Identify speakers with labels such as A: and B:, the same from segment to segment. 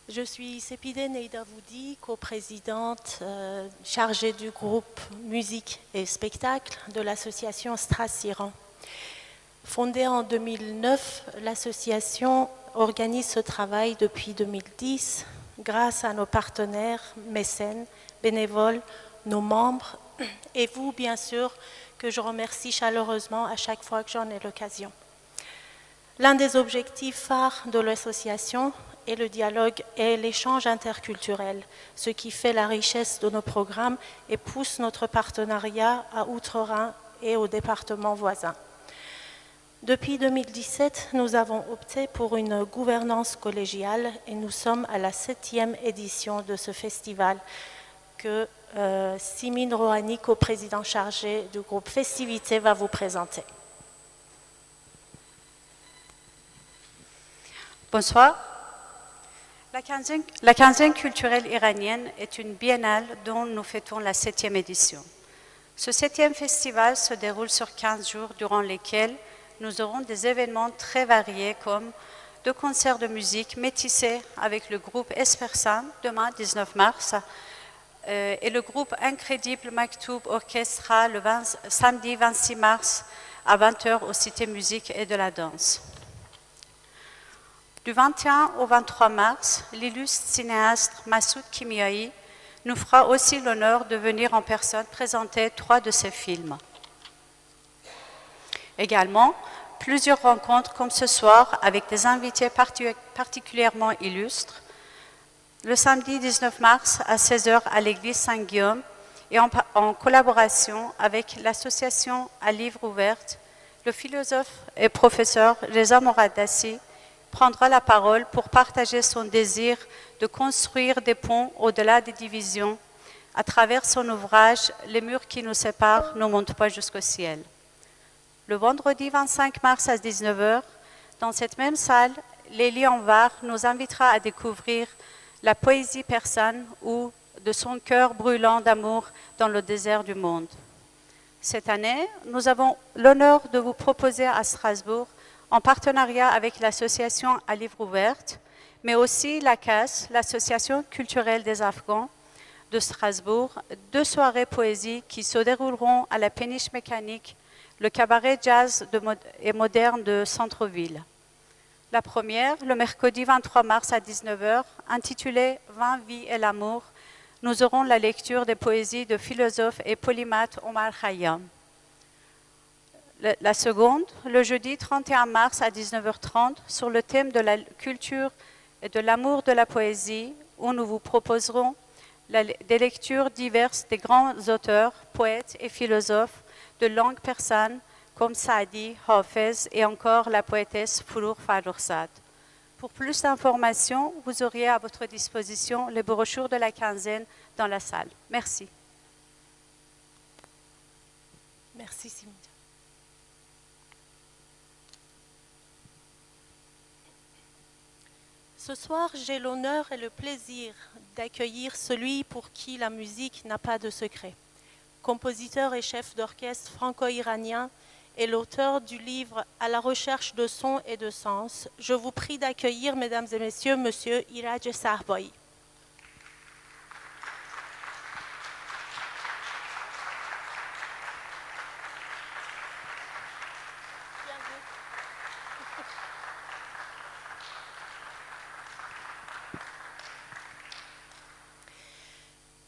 A: Je suis Sépidé Neidavoudi, coprésidente chargée du groupe Musique et Spectacle de l'association Stras-Iran. Fondée en 2009, l'association organise ce travail depuis 2010 grâce à nos partenaires, mécènes, bénévoles, nos membres et vous, bien sûr, que je remercie chaleureusement à chaque fois que j'en ai l'occasion. L'un des objectifs phares de l'association est le dialogue et l'échange interculturel, ce qui fait la richesse de nos programmes et pousse notre partenariat à Outre-Rhin et aux départements voisins. Depuis 2017, nous avons opté pour une gouvernance collégiale et nous sommes à la 7e édition de ce festival que Simin Rohani, coprésident chargé du groupe Festivités, va vous présenter.
B: Bonsoir. La quinzaine culturelle iranienne est une biennale dont nous fêtons la 7e édition. Ce 7e festival se déroule sur 15 jours durant lesquels nous aurons des événements très variés comme 2 concerts de musique métissés avec le groupe Espersan demain 19 mars et le groupe Incrédible Maktoub Orchestra le samedi 26 mars à 20h au Cité Musique et de la Danse. Du 21 au 23 mars, l'illustre cinéaste Massoud Kimiaï nous fera aussi l'honneur de venir en personne présenter 3 de ses films. Également, plusieurs rencontres comme ce soir avec des invités particulièrement illustres. Le samedi 19 mars à 16h à l'église Saint-Guillaume et en collaboration avec l'association À Livre Ouverte, le philosophe et professeur Reza Moradassi prendra la parole pour partager son désir de construire des ponts au-delà des divisions. À travers son ouvrage, Les murs qui nous séparent ne montent pas jusqu'au ciel. Le vendredi 25 mars à 19h, dans cette même salle, Lélie Anvar nous invitera à découvrir la poésie persane ou de son cœur brûlant d'amour dans le désert du monde. Cette année, nous avons l'honneur de vous proposer à Strasbourg, en partenariat avec l'association À Livre Ouverte, mais aussi la CAS, l'Association culturelle des Afghans de Strasbourg, 2 soirées poésie qui se dérouleront à la Péniche Mécanique, le cabaret jazz et moderne de Centre-Ville. La première, le mercredi 23 mars à 19h, intitulée « 20 vies et l'amour », nous aurons la lecture des poésies de philosophe et polymathe Omar Khayyam. La seconde, le jeudi 31 mars à 19h30, sur le thème de la culture et de l'amour de la poésie, où nous vous proposerons des lectures diverses des grands auteurs, poètes et philosophes de langue persane comme Saadi, Hafez et encore la poétesse Forough Farrokhzad. Pour plus d'informations, vous auriez à votre disposition les brochures de la quinzaine dans la salle. Merci.
A: Merci Simon. Ce soir, j'ai l'honneur et le plaisir d'accueillir celui pour qui la musique n'a pas de secret. Compositeur et chef d'orchestre franco-iranien et l'auteur du livre « À la recherche de sons et de sens », je vous prie d'accueillir, mesdames et messieurs, Monsieur Iraj Sahbaï.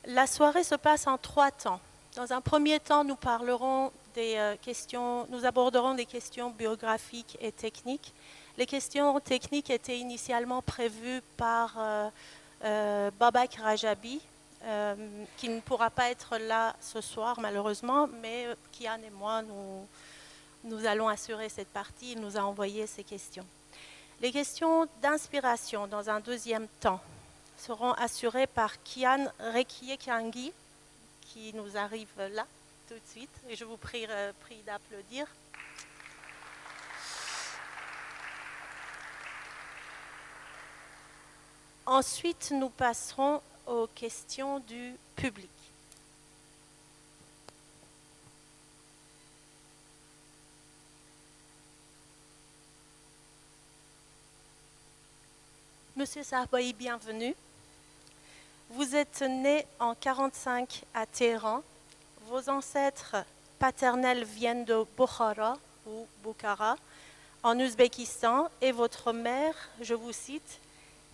A: La soirée se passe en 3 temps. Dans un premier temps, nous aborderons des questions biographiques et techniques. Les questions techniques étaient initialement prévues par Babak Rajabi, qui ne pourra pas être là ce soir malheureusement, mais Kian et moi, nous allons assurer cette partie. Il nous a envoyé ces questions. Les questions d'inspiration dans un deuxième temps seront assurées par Kian Rekiekangi, qui nous arrive là tout de suite. Et je vous prie d'applaudir. Ensuite, nous passerons aux questions du public. Monsieur Sarbaï, bienvenue. Vous êtes né en 1945 à Téhéran. Vos ancêtres paternels viennent de Bukhara ou Bukhara, en Ouzbékistan, et votre mère, je vous cite,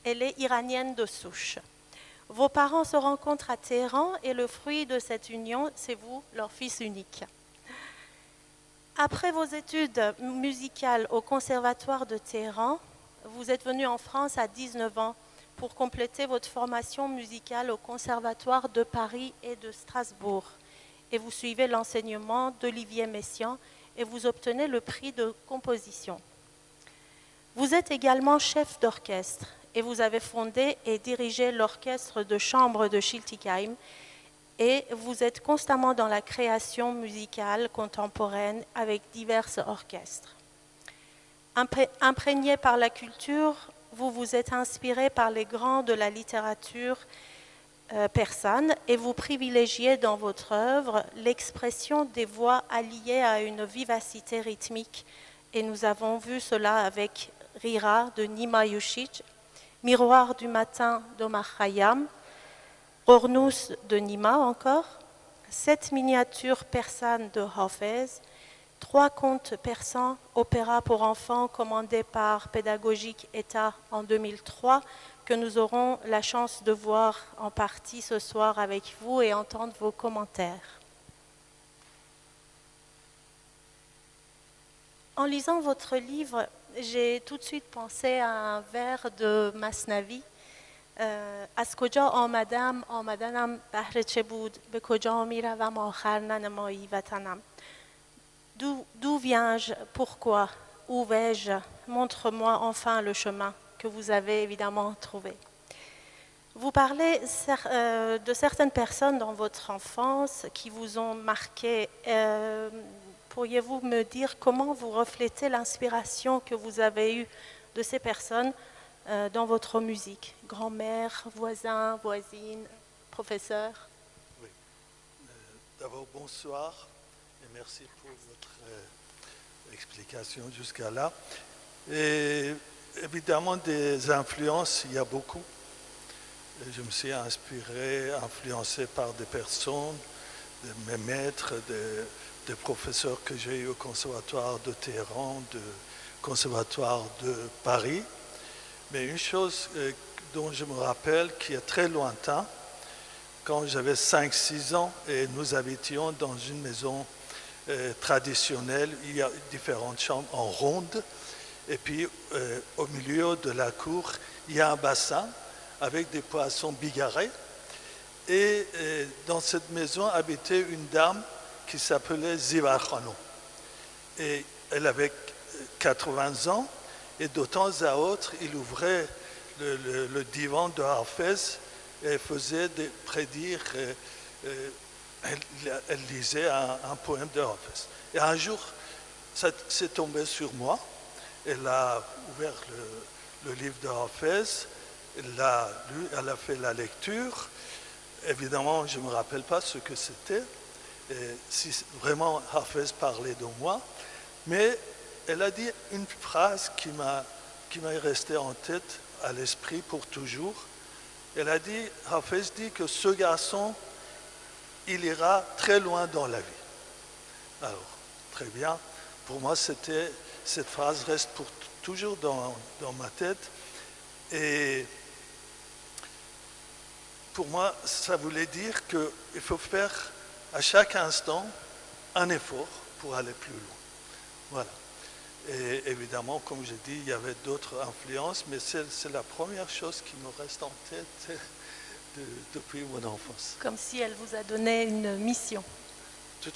A: elle est iranienne de souche. Vos parents se rencontrent à Téhéran et le fruit de cette union, c'est vous, leur fils unique. Après vos études musicales au Conservatoire de Téhéran, vous êtes venu en France à 19 ans pour compléter votre formation musicale au Conservatoire de Paris et de Strasbourg. Et vous suivez l'enseignement d'Olivier Messiaen et vous obtenez le prix de composition. Vous êtes également chef d'orchestre et vous avez fondé et dirigé l'orchestre de chambre de Schiltigheim et vous êtes constamment dans la création musicale contemporaine avec divers orchestres. Imprégné par la culture, vous vous êtes inspiré par les grands de la littérature persane et vous privilégiez dans votre œuvre l'expression des voix alliées à une vivacité rythmique. Et nous avons vu cela avec Rira de Nima Yushij, Miroir du matin d'Omar Khayyam, Ornous de Nima encore, 7 miniatures persanes de Hafez, 3 contes persans, opéra pour enfants commandés par Pédagogique État en 2003, que nous aurons la chance de voir en partie ce soir avec vous et entendre vos commentaires. En lisant votre livre, j'ai tout de suite pensé à un vers de Masnavi. از کجا آمدنم بهر چه بود به کجا میروم آخر ننمایی وطنم. D'où viens-je? Pourquoi? Où vais-je? Montre-moi enfin le chemin que vous avez évidemment trouvé. Vous parlez de certaines personnes dans votre enfance qui vous ont marqué. Pourriez-vous me dire comment vous reflétez l'inspiration que vous avez eue de ces personnes dans votre musique? Grand-mère, voisin, voisine, professeur?
C: Oui. D'abord, bonsoir et merci pour votre explication jusqu'à là. Et évidemment, des influences, il y a beaucoup. Je me suis influencé par des personnes, de mes maîtres, des professeurs que j'ai eu au Conservatoire de Téhéran, du Conservatoire de Paris. Mais une chose dont je me rappelle qui est très lointain, quand j'avais 5-6 ans et nous habitions dans une maison traditionnelle, il y a différentes chambres en ronde, et puis au milieu de la cour, il y a un bassin avec des poissons bigarrés. Et dans cette maison habitait une dame qui s'appelait Zivar Khanum. Et elle avait 80 ans, et de temps à autre, il ouvrait le divan de Hafez et faisait prédire, elle lisait un poème de Hafez. Et un jour, ça s'est tombé sur moi. Elle a ouvert le livre de Hafez, elle l'a lu, elle a fait la lecture. Évidemment, je ne me rappelle pas ce que c'était, si vraiment Hafez parlait de moi, mais elle a dit une phrase qui m'est restée en tête, à l'esprit pour toujours. Elle a dit, Hafez dit que ce garçon, il ira très loin dans la vie. Alors, très bien. Pour moi, cette phrase reste pour toujours dans ma tête. Et pour moi, ça voulait dire qu'il faut faire à chaque instant un effort pour aller plus loin. Voilà. Et évidemment, comme je dis, il y avait d'autres influences, mais c'est la première chose qui me reste en tête depuis mon enfance.
A: Comme si elle vous a donné une mission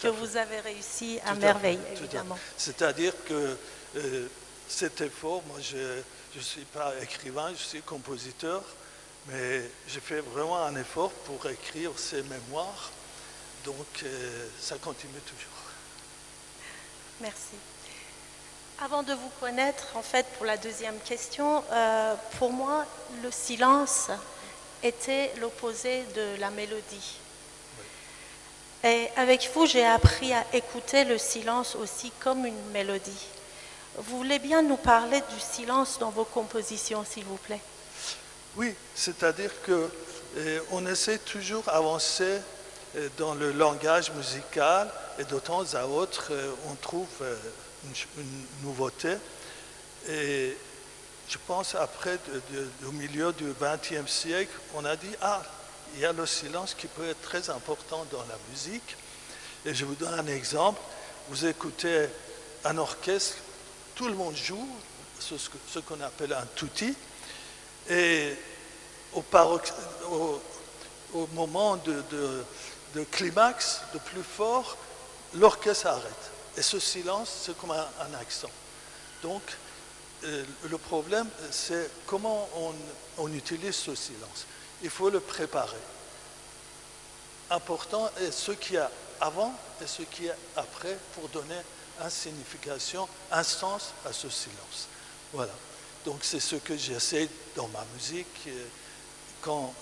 A: que vous avez réussi à merveille, évidemment.
C: C'est-à-dire que cet effort, moi je ne suis pas écrivain, je suis compositeur, mais j'ai fait vraiment un effort pour écrire ces mémoires, donc ça continue toujours.
A: Merci. Avant de vous connaître, en fait, pour la deuxième question, pour moi, le silence était l'opposé de la mélodie. Oui. Et avec vous, j'ai appris à écouter le silence aussi comme une mélodie. Vous voulez bien nous parler du silence dans vos compositions, s'il vous plaît?
C: Oui, c'est-à-dire que on essaie toujours d'avancer dans le langage musical et de temps à autre, on trouve une nouveauté. Et je pense après, au milieu du XXe siècle, on a dit, il y a le silence qui peut être très important dans la musique. Et je vous donne un exemple. Vous écoutez un orchestre, tout le monde joue, ce qu'on appelle un tutti, et au moment de climax, de plus fort, l'orchestre arrête. Et ce silence, c'est comme un accent. Donc, le problème, c'est comment on utilise ce silence. Il faut le préparer. Important est ce qu'il y a avant et ce qu'il y a après pour donner une signification, un sens à ce silence. Voilà. Donc c'est ce que j'essaie dans ma musique quand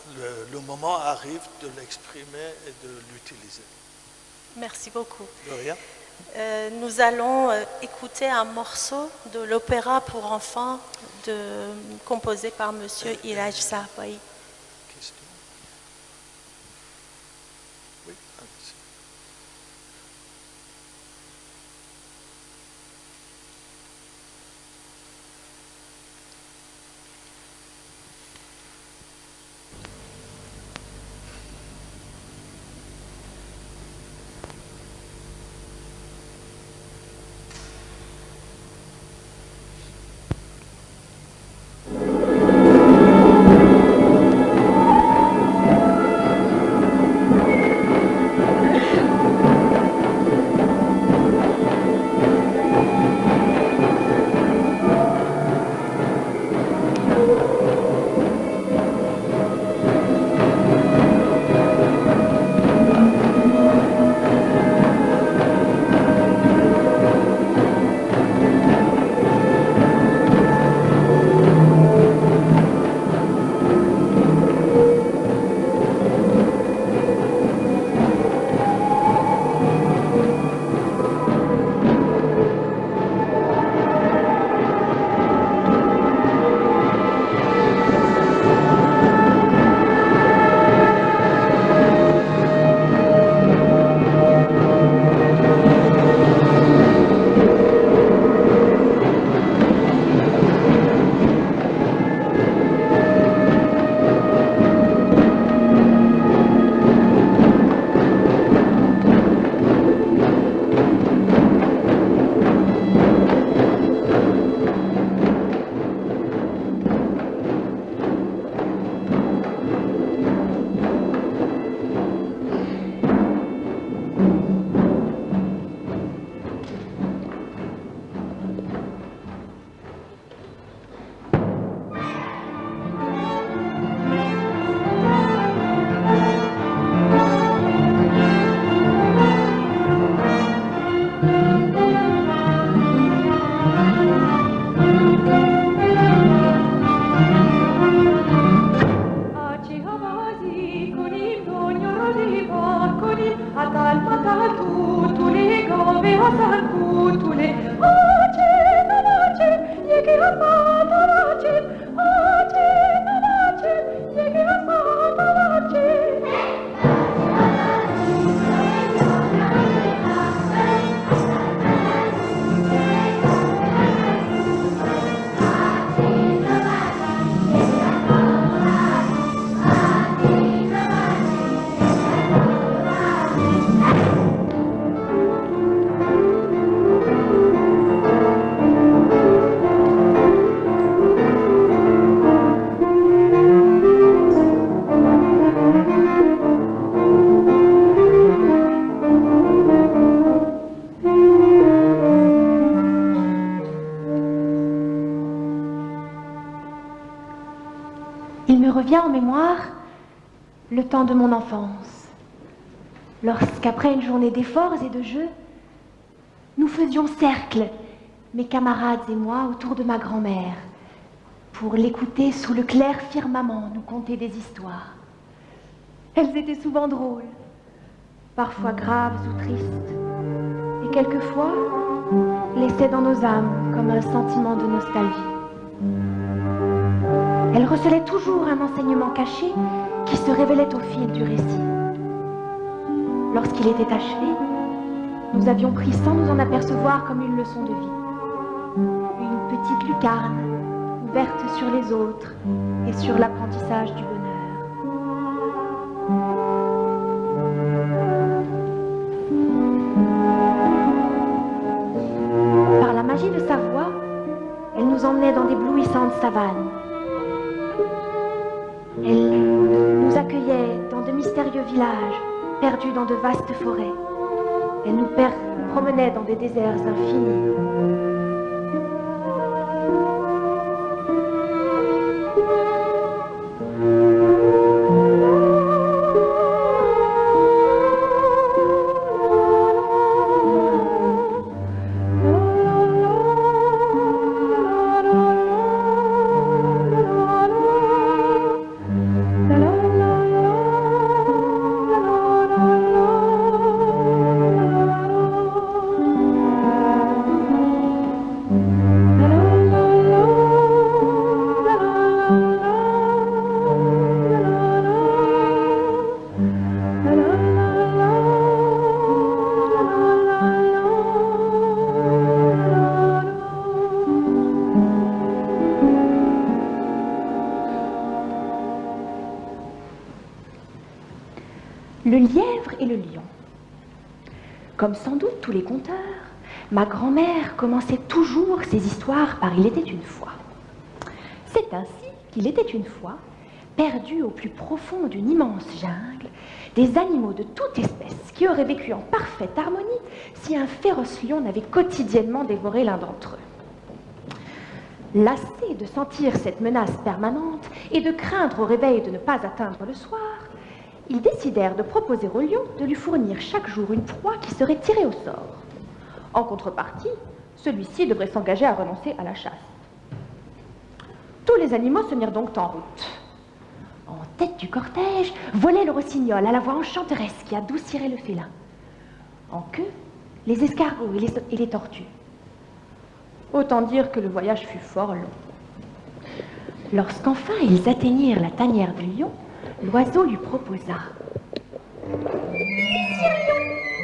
C: le moment arrive de l'exprimer et de l'utiliser.
A: Merci beaucoup.
C: De rien.
A: Nous allons écouter un morceau de l'opéra pour enfants composé par M. Ilaj Sarbaï.
C: Question. Oui, allez-y.
D: Il me revient en mémoire le temps de mon enfance, lorsqu'après une journée d'efforts et de jeux, nous faisions cercle, mes camarades et moi, autour de ma grand-mère, pour l'écouter sous le clair firmament nous conter des histoires. Elles étaient souvent drôles, parfois graves ou tristes, et quelquefois laissaient dans nos âmes comme un sentiment de nostalgie. Elle recelait toujours un enseignement caché qui se révélait au fil du récit. Lorsqu'il était achevé, nous avions pris sans nous en apercevoir comme une leçon de vie. Une petite lucarne ouverte sur les autres et sur l'apprentissage du bonheur. Par la magie de sa voix, elle nous emmenait dans d'éblouissantes savanes. Elle nous accueillait dans de mystérieux villages, perdus dans de vastes forêts. Elle nous promenait dans des déserts infinis. Le lièvre et le lion. Comme sans doute tous les conteurs, ma grand-mère commençait toujours ses histoires par « Il était une fois ». C'est ainsi qu'il était une fois, perdus au plus profond d'une immense jungle, des animaux de toute espèce qui auraient vécu en parfaite harmonie si un féroce lion n'avait quotidiennement dévoré l'un d'entre eux. Lassés de sentir cette menace permanente et de craindre au réveil de ne pas atteindre le soir, ils décidèrent de proposer au lion de lui fournir chaque jour une proie qui serait tirée au sort. En contrepartie, celui-ci devrait s'engager à renoncer à la chasse. Tous les animaux se mirent donc en route. En tête du cortège volait le rossignol à la voix enchanteresse qui adoucirait le félin. En queue, les escargots et les tortues. Autant dire que le voyage fut fort long. Lorsqu'enfin ils atteignirent la tanière du lion, l'oiseau lui proposa. « Monsieur Lion,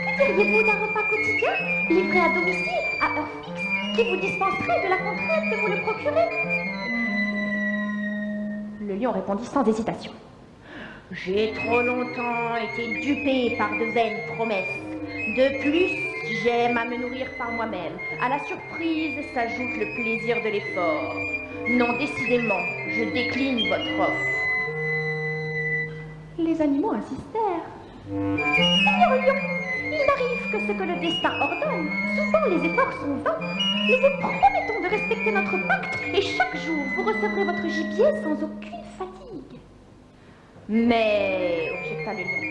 D: que diriez-vous d'un repas quotidien, livré à domicile, à heure fixe, qui vous dispenserait de la contrainte de vous le procurer ?» Le lion répondit sans hésitation. « J'ai trop longtemps été dupé par de vaines promesses. De plus, j'aime à me nourrir par moi-même. À la surprise s'ajoute le plaisir de l'effort. Non, décidément, je décline votre offre. » Les animaux insistèrent. « Seigneur Lion, il n'arrive que ce que le destin ordonne. Souvent, les efforts sont vains. Nous vous promettons de respecter notre pacte et chaque jour, vous recevrez votre gibier sans aucune fatigue. » « Mais, objecta le lion,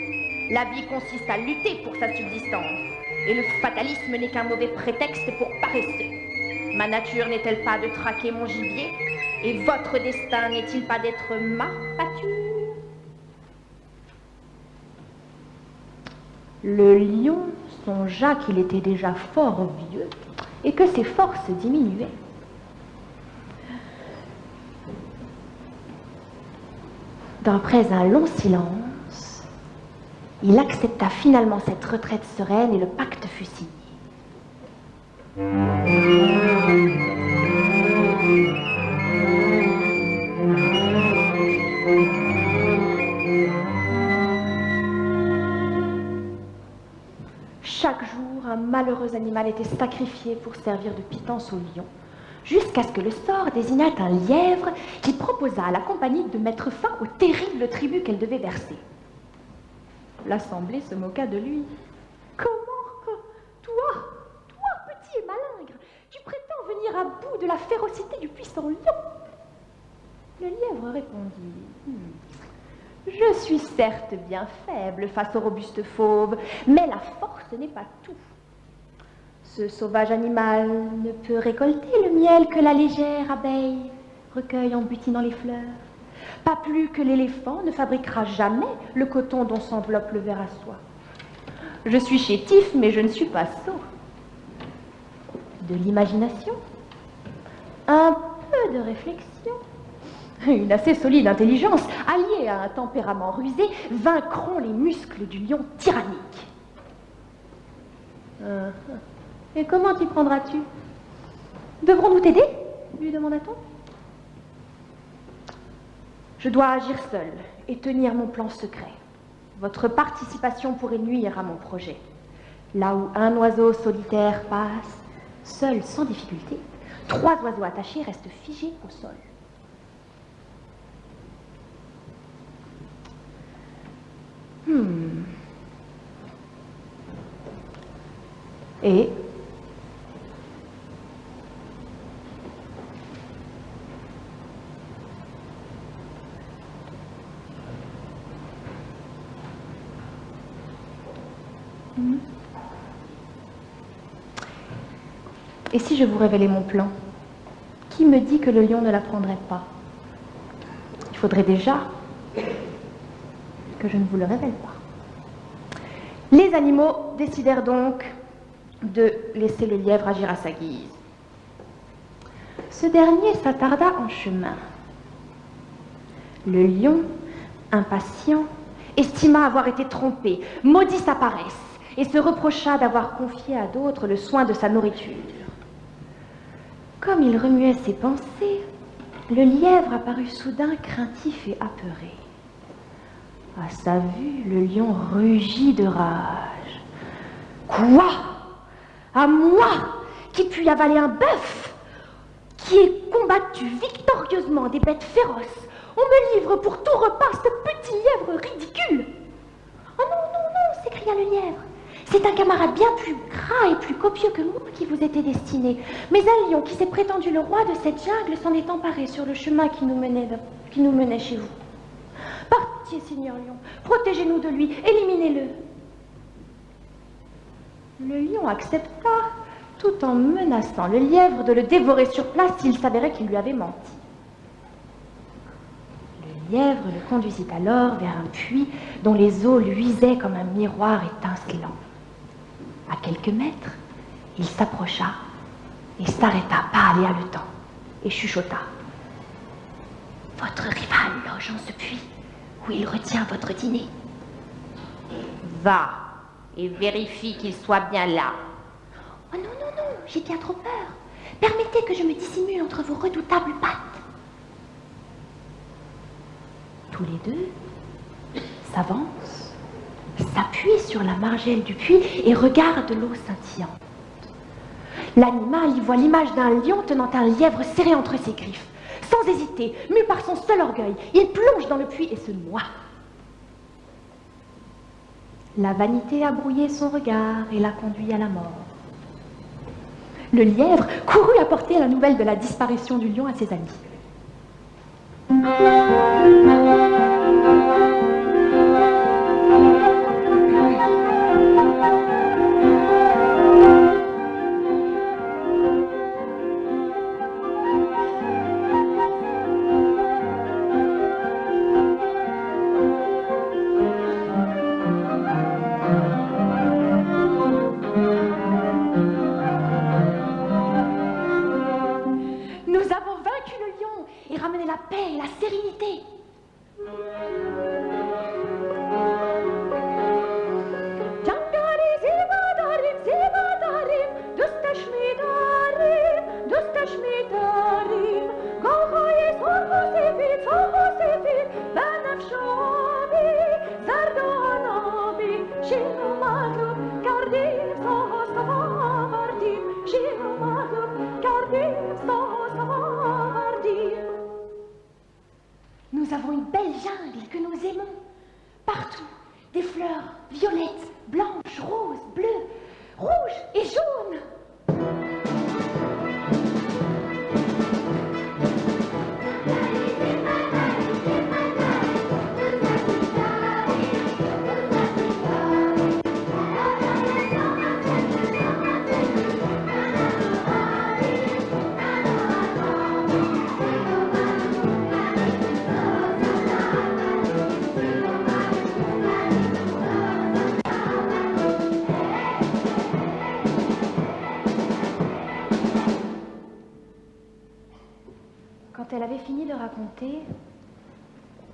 D: la vie consiste à lutter pour sa subsistance et le fatalisme n'est qu'un mauvais prétexte pour paresseux. Ma nature n'est-elle pas de traquer mon gibier et votre destin n'est-il pas d'être ma pâture ?» Le lion songea qu'il était déjà fort vieux et que ses forces diminuaient. Après un long silence, il accepta finalement cette retraite sereine et le pacte fut signé. Chaque jour, un malheureux animal était sacrifié pour servir de pitance au lion, jusqu'à ce que le sort désignât un lièvre qui proposa à la compagnie de mettre fin au terrible tribut qu'elle devait verser. L'assemblée se moqua de lui. « Comment, toi, petit et malingre, tu prétends venir à bout de la férocité du puissant lion ?» Le lièvre répondit « Je suis certes bien faible face au robuste fauve, mais la force n'est pas tout. Ce sauvage animal ne peut récolter le miel que la légère abeille recueille en butinant les fleurs. Pas plus que l'éléphant ne fabriquera jamais le coton dont s'enveloppe le ver à soie. Je suis chétif, mais je ne suis pas sot. De l'imagination, un peu de réflexion, Une assez solide intelligence, alliée à un tempérament rusé, vaincront les muscles du lion tyrannique. Et comment t'y prendras-tu? Devrons-nous t'aider? Lui demanda-t-on. Je dois agir seul et tenir mon plan secret. Votre participation pourrait nuire à mon projet. Là où un oiseau solitaire passe, seul sans difficulté, 3 oiseaux attachés restent figés au sol. Et et si je vous révélais mon plan? Qui me dit que le lion ne l'apprendrait pas? Il faudrait déjà que je ne vous le révèle pas. Les animaux décidèrent donc de laisser le lièvre agir à sa guise. Ce dernier s'attarda en chemin. Le lion, impatient, estima avoir été trompé, maudit sa paresse et se reprocha d'avoir confié à d'autres le soin de sa nourriture. Comme il remuait ses pensées, le lièvre apparut soudain craintif et apeuré. À sa vue, le lion rugit de rage. « Quoi? À moi, qui puis avaler un bœuf, qui ai combattu victorieusement des bêtes féroces, on me livre pour tout repas ce petit lièvre ridicule! »« Oh non, non, non !» s'écria le lièvre. « C'est un camarade bien plus gras et plus copieux que vous qui vous était destiné. Mais un lion qui s'est prétendu le roi de cette jungle s'en est emparé sur le chemin qui nous menait chez vous. Partez, Seigneur Lion, protégez-nous de lui, éliminez-le. » Le lion accepta, tout en menaçant le lièvre de le dévorer sur place s'il s'avérait qu'il lui avait menti. Le lièvre le conduisit alors vers un puits dont les eaux luisaient comme un miroir étincelant. À quelques mètres, il s'approcha et s'arrêta pâle et haletant et chuchota. « Votre rival loge en ce puits où il retient votre dîner. »« Va et vérifie qu'il soit bien là. »« Oh non, non, non, j'ai bien trop peur. Permettez que je me dissimule entre vos redoutables pattes. » Tous les deux s'avancent, s'appuient sur la margelle du puits et regardent l'eau scintillante. L'animal y voit l'image d'un lion tenant un lièvre serré entre ses griffes. Sans hésiter, mu par son seul orgueil, il plonge dans le puits et se noie. La vanité a brouillé son regard et l'a conduit à la mort. Le lièvre courut apporter la nouvelle de la disparition du lion à ses amis. La paix et la sérénité. Nous avons une belle jungle que nous aimons. Partout, des fleurs violettes, blanches, roses, bleues, rouges et jaunes. Quand elle avait fini de raconter,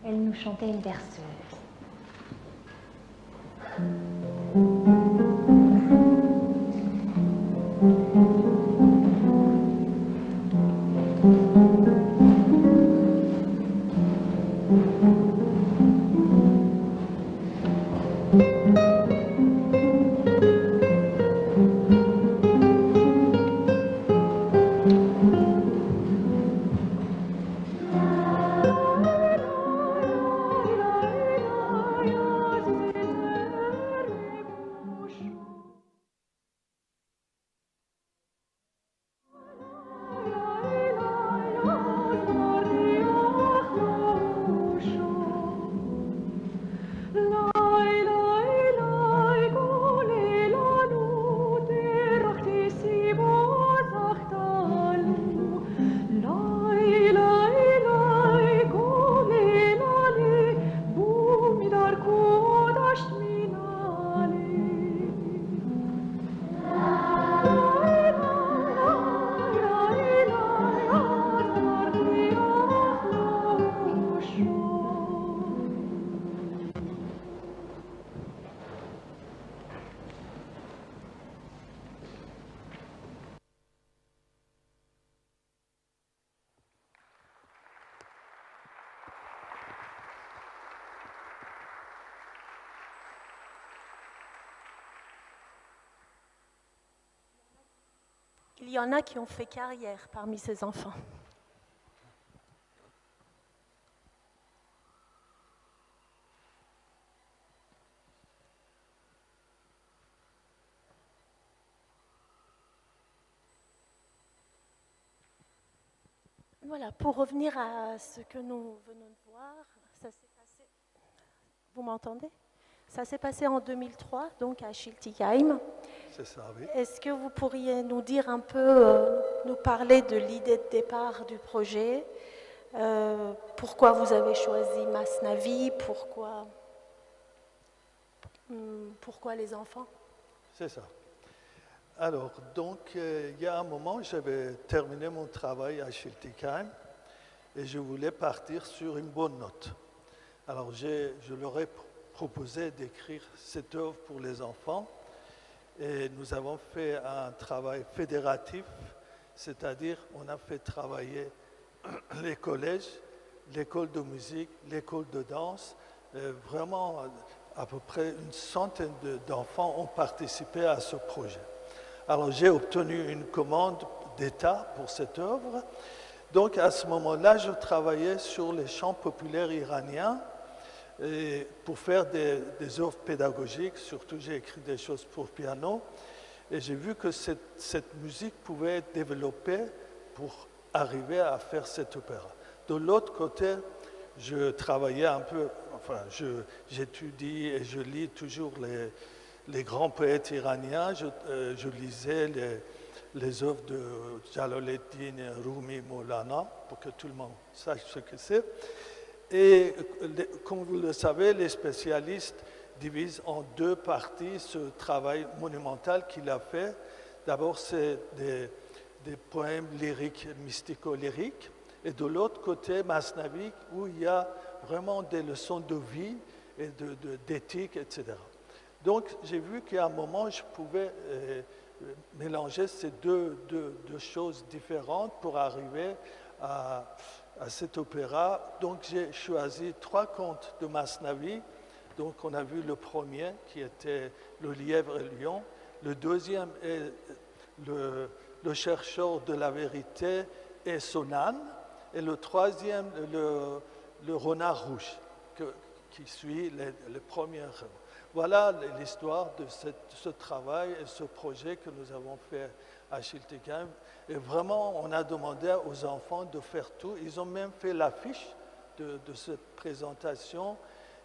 D: elle nous chantait une berceuse.
A: Il y en a qui ont fait carrière parmi ces enfants. Voilà, pour revenir à ce que nous venons de voir, ça s'est passé. Vous m'entendez? Ça s'est passé en 2003, donc à Schiltigheim.
C: C'est ça, oui.
A: Est-ce que vous pourriez nous dire un peu, nous parler de l'idée de départ du projet? Pourquoi vous avez choisi Masnavi? Pourquoi les enfants?
C: C'est ça. Alors, donc, il y a un moment, j'avais terminé mon travail à Schiltigheim et je voulais partir sur une bonne note. Alors, je leur ai proposé d'écrire cette œuvre pour les enfants et nous avons fait un travail fédératif, c'est-à-dire on a fait travailler les collèges, l'école de musique, l'école de danse, vraiment à peu près une centaine d'enfants ont participé à ce projet. Alors j'ai obtenu une commande d'État pour cette œuvre. Donc à ce moment-là, je travaillais sur les chants populaires iraniens et pour faire des œuvres pédagogiques. Surtout, j'ai écrit des choses pour piano. Et j'ai vu que cette musique pouvait être développée pour arriver à faire cet opéra. De l'autre côté, je travaillais un peu, enfin, j'étudie et je lis toujours les grands poètes iraniens. Je lisais les œuvres de Jalaleddin Rumi Maulana pour que tout le monde sache ce que c'est. Et comme vous le savez, les spécialistes divisent en deux parties ce travail monumental qu'il a fait. D'abord, c'est des poèmes lyriques, mystico-lyriques, et de l'autre côté, Masnavi, où il y a vraiment des leçons de vie et d'éthique, etc. Donc, j'ai vu qu'à un moment, je pouvais mélanger ces deux choses différentes pour arriver à cet opéra. Donc, j'ai choisi 3 contes de Masnavi. Donc, on a vu le premier, qui était Le lièvre et le lion. Le deuxième est le chercheur de la vérité et son âne. Et le troisième, le renard rouge, qui suit les premières. Voilà l'histoire de ce travail et ce projet que nous avons fait à Schiltigheim. Et vraiment, on a demandé aux enfants de faire tout. Ils ont même fait l'affiche de cette présentation.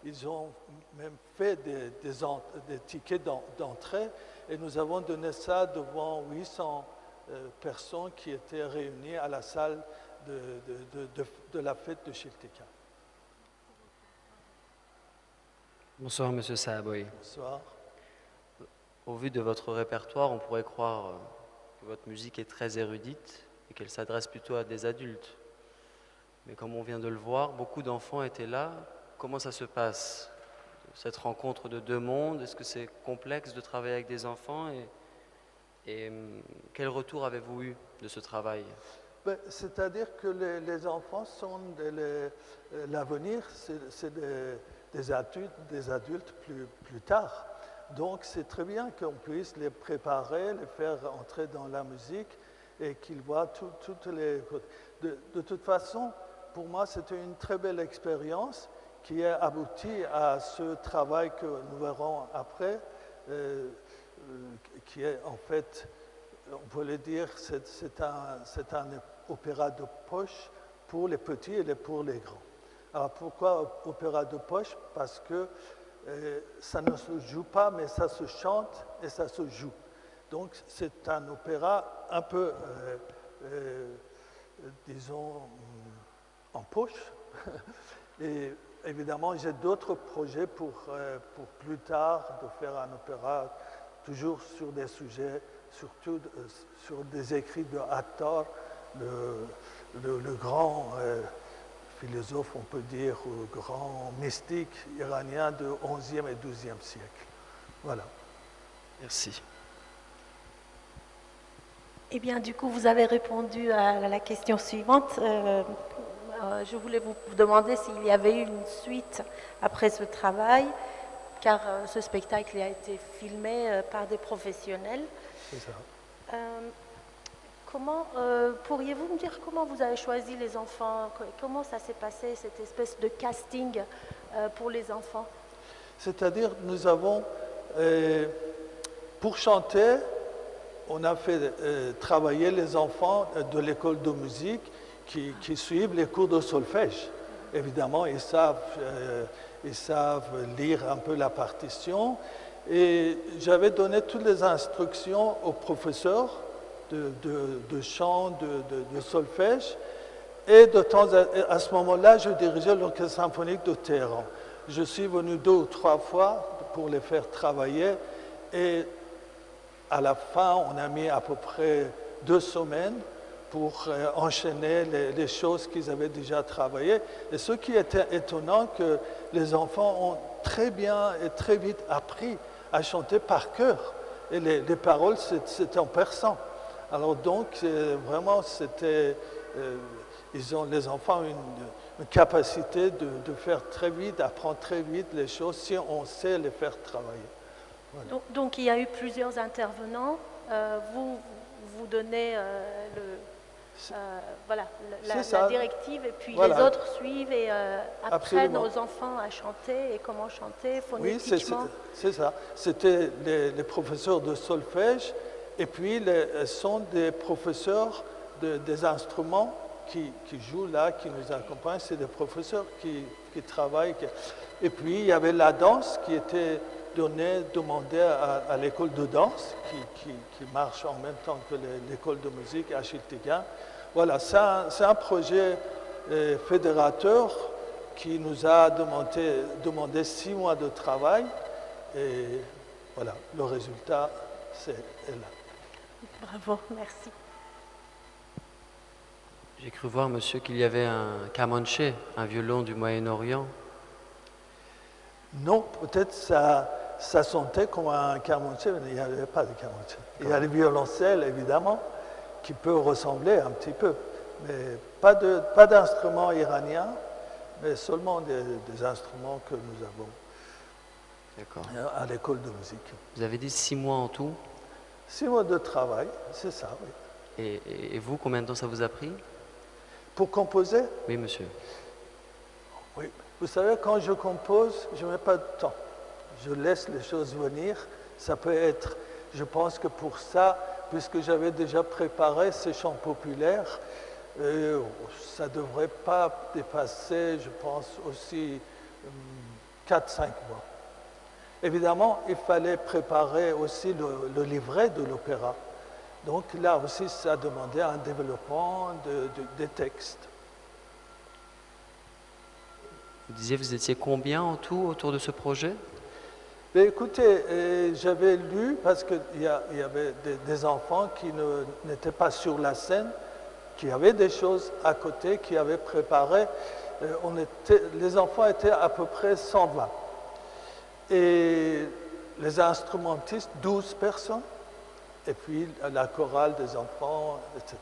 C: Ils ont même fait des tickets d'entrée. Et nous avons donné ça devant 800 personnes qui étaient réunies à la salle de la fête de Schiltigheim.
E: Bonsoir, Monsieur Saaboy.
C: Bonsoir.
E: Au vu de votre répertoire, on pourrait croire que votre musique est très érudite et qu'elle s'adresse plutôt à des adultes. Mais comme on vient de le voir, beaucoup d'enfants étaient là. Comment ça se passe, cette rencontre de deux mondes? Est-ce que c'est complexe de travailler avec des enfants et quel retour avez-vous eu de ce travail?
C: Ben, c'est-à-dire que les enfants sont l'avenir, c'est des adultes plus tard. Donc c'est très bien qu'on puisse les préparer, les faire entrer dans la musique et qu'ils voient toutes les... De toute façon, pour moi, c'était une très belle expérience qui a abouti à ce travail que nous verrons après, qui est en fait, on peut le dire, c'est un opéra de poche pour les petits et pour les grands. Alors pourquoi opéra de poche? Parce que ça ne se joue pas, mais ça se chante et ça se joue. Donc c'est un opéra un peu, disons, en poche. Et évidemment, j'ai d'autres projets pour plus tard, de faire un opéra toujours sur des sujets, surtout sur des écrits de Attar, le grand philosophe, on peut dire, ou grand mystique iranien du XIe et XIIe siècle. Voilà.
E: Merci.
A: Eh bien, du coup, vous avez répondu à la question suivante. Je voulais vous demander s'il y avait eu une suite après ce travail, car ce spectacle a été filmé par des professionnels.
C: C'est ça.
A: Pourriez-vous me dire comment vous avez choisi les enfants? Comment ça s'est passé, cette espèce de casting pour les enfants?
C: C'est-à-dire, nous avons, pour chanter, on a fait travailler les enfants de l'école de musique qui suivent les cours de solfège. Évidemment, ils savent lire un peu la partition. Et j'avais donné toutes les instructions aux professeurs de chant, de solfège. Et à ce moment-là, je dirigeais l'orchestre symphonique de Téhéran. Je suis venu 2 ou 3 fois pour les faire travailler. Et à la fin, on a mis à peu près 2 semaines pour enchaîner les choses qu'ils avaient déjà travaillées. Et ce qui était étonnant, que les enfants ont très bien et très vite appris à chanter par cœur. Et les paroles, c'était en persan. Alors donc, vraiment, les enfants ont une capacité de faire très vite, d'apprendre très vite les choses si on sait les faire travailler. Voilà.
A: Donc, il y a eu plusieurs intervenants. Vous donnez la directive, et puis voilà, les autres suivent et apprennent aux enfants à chanter et comment chanter phonétiquement.
C: Oui, c'est ça. C'était les professeurs de solfège, et puis sont des professeurs des instruments qui jouent là, qui nous accompagnent. C'est des professeurs qui travaillent. Et puis il y avait la danse qui était demandée à l'école de danse, qui marche en même temps que l'école de musique à Chiltigan. Voilà, c'est un projet fédérateur qui nous a demandé 6 mois de travail. Et voilà, le résultat, est là.
A: Bravo, merci.
E: J'ai cru voir, monsieur, qu'il y avait un kamanché, un violon du Moyen-Orient.
C: Non, peut-être ça sentait comme un kamanché, mais il n'y avait pas de kamanché. Il y a le violoncelle, évidemment, qui peut ressembler un petit peu, mais pas d'instruments iraniens, mais seulement des instruments que nous avons à l'école de musique.
E: Vous avez dit 6 mois en tout?
C: 6 mois de travail, c'est ça, oui.
E: Et vous, combien de temps ça vous a pris?
C: Pour composer?
E: Oui, monsieur.
C: Oui. Vous savez, quand je compose, je ne mets pas de temps. Je laisse les choses venir. Ça peut être, je pense que pour ça, puisque j'avais déjà préparé ces chants populaires, ça ne devrait pas dépasser, je pense, aussi 4-5 mois. Évidemment, il fallait préparer aussi le livret de l'opéra. Donc là aussi, ça demandait un développement des textes.
E: Vous disiez, vous étiez combien en tout autour de ce projet?
C: Mais écoutez, j'avais lu, parce qu'il y avait des enfants qui n'étaient pas sur la scène, qui avait des choses à côté, qui avait préparé. Les enfants étaient à peu près 120. Et les instrumentistes, 12 personnes. Et puis la chorale des enfants, etc.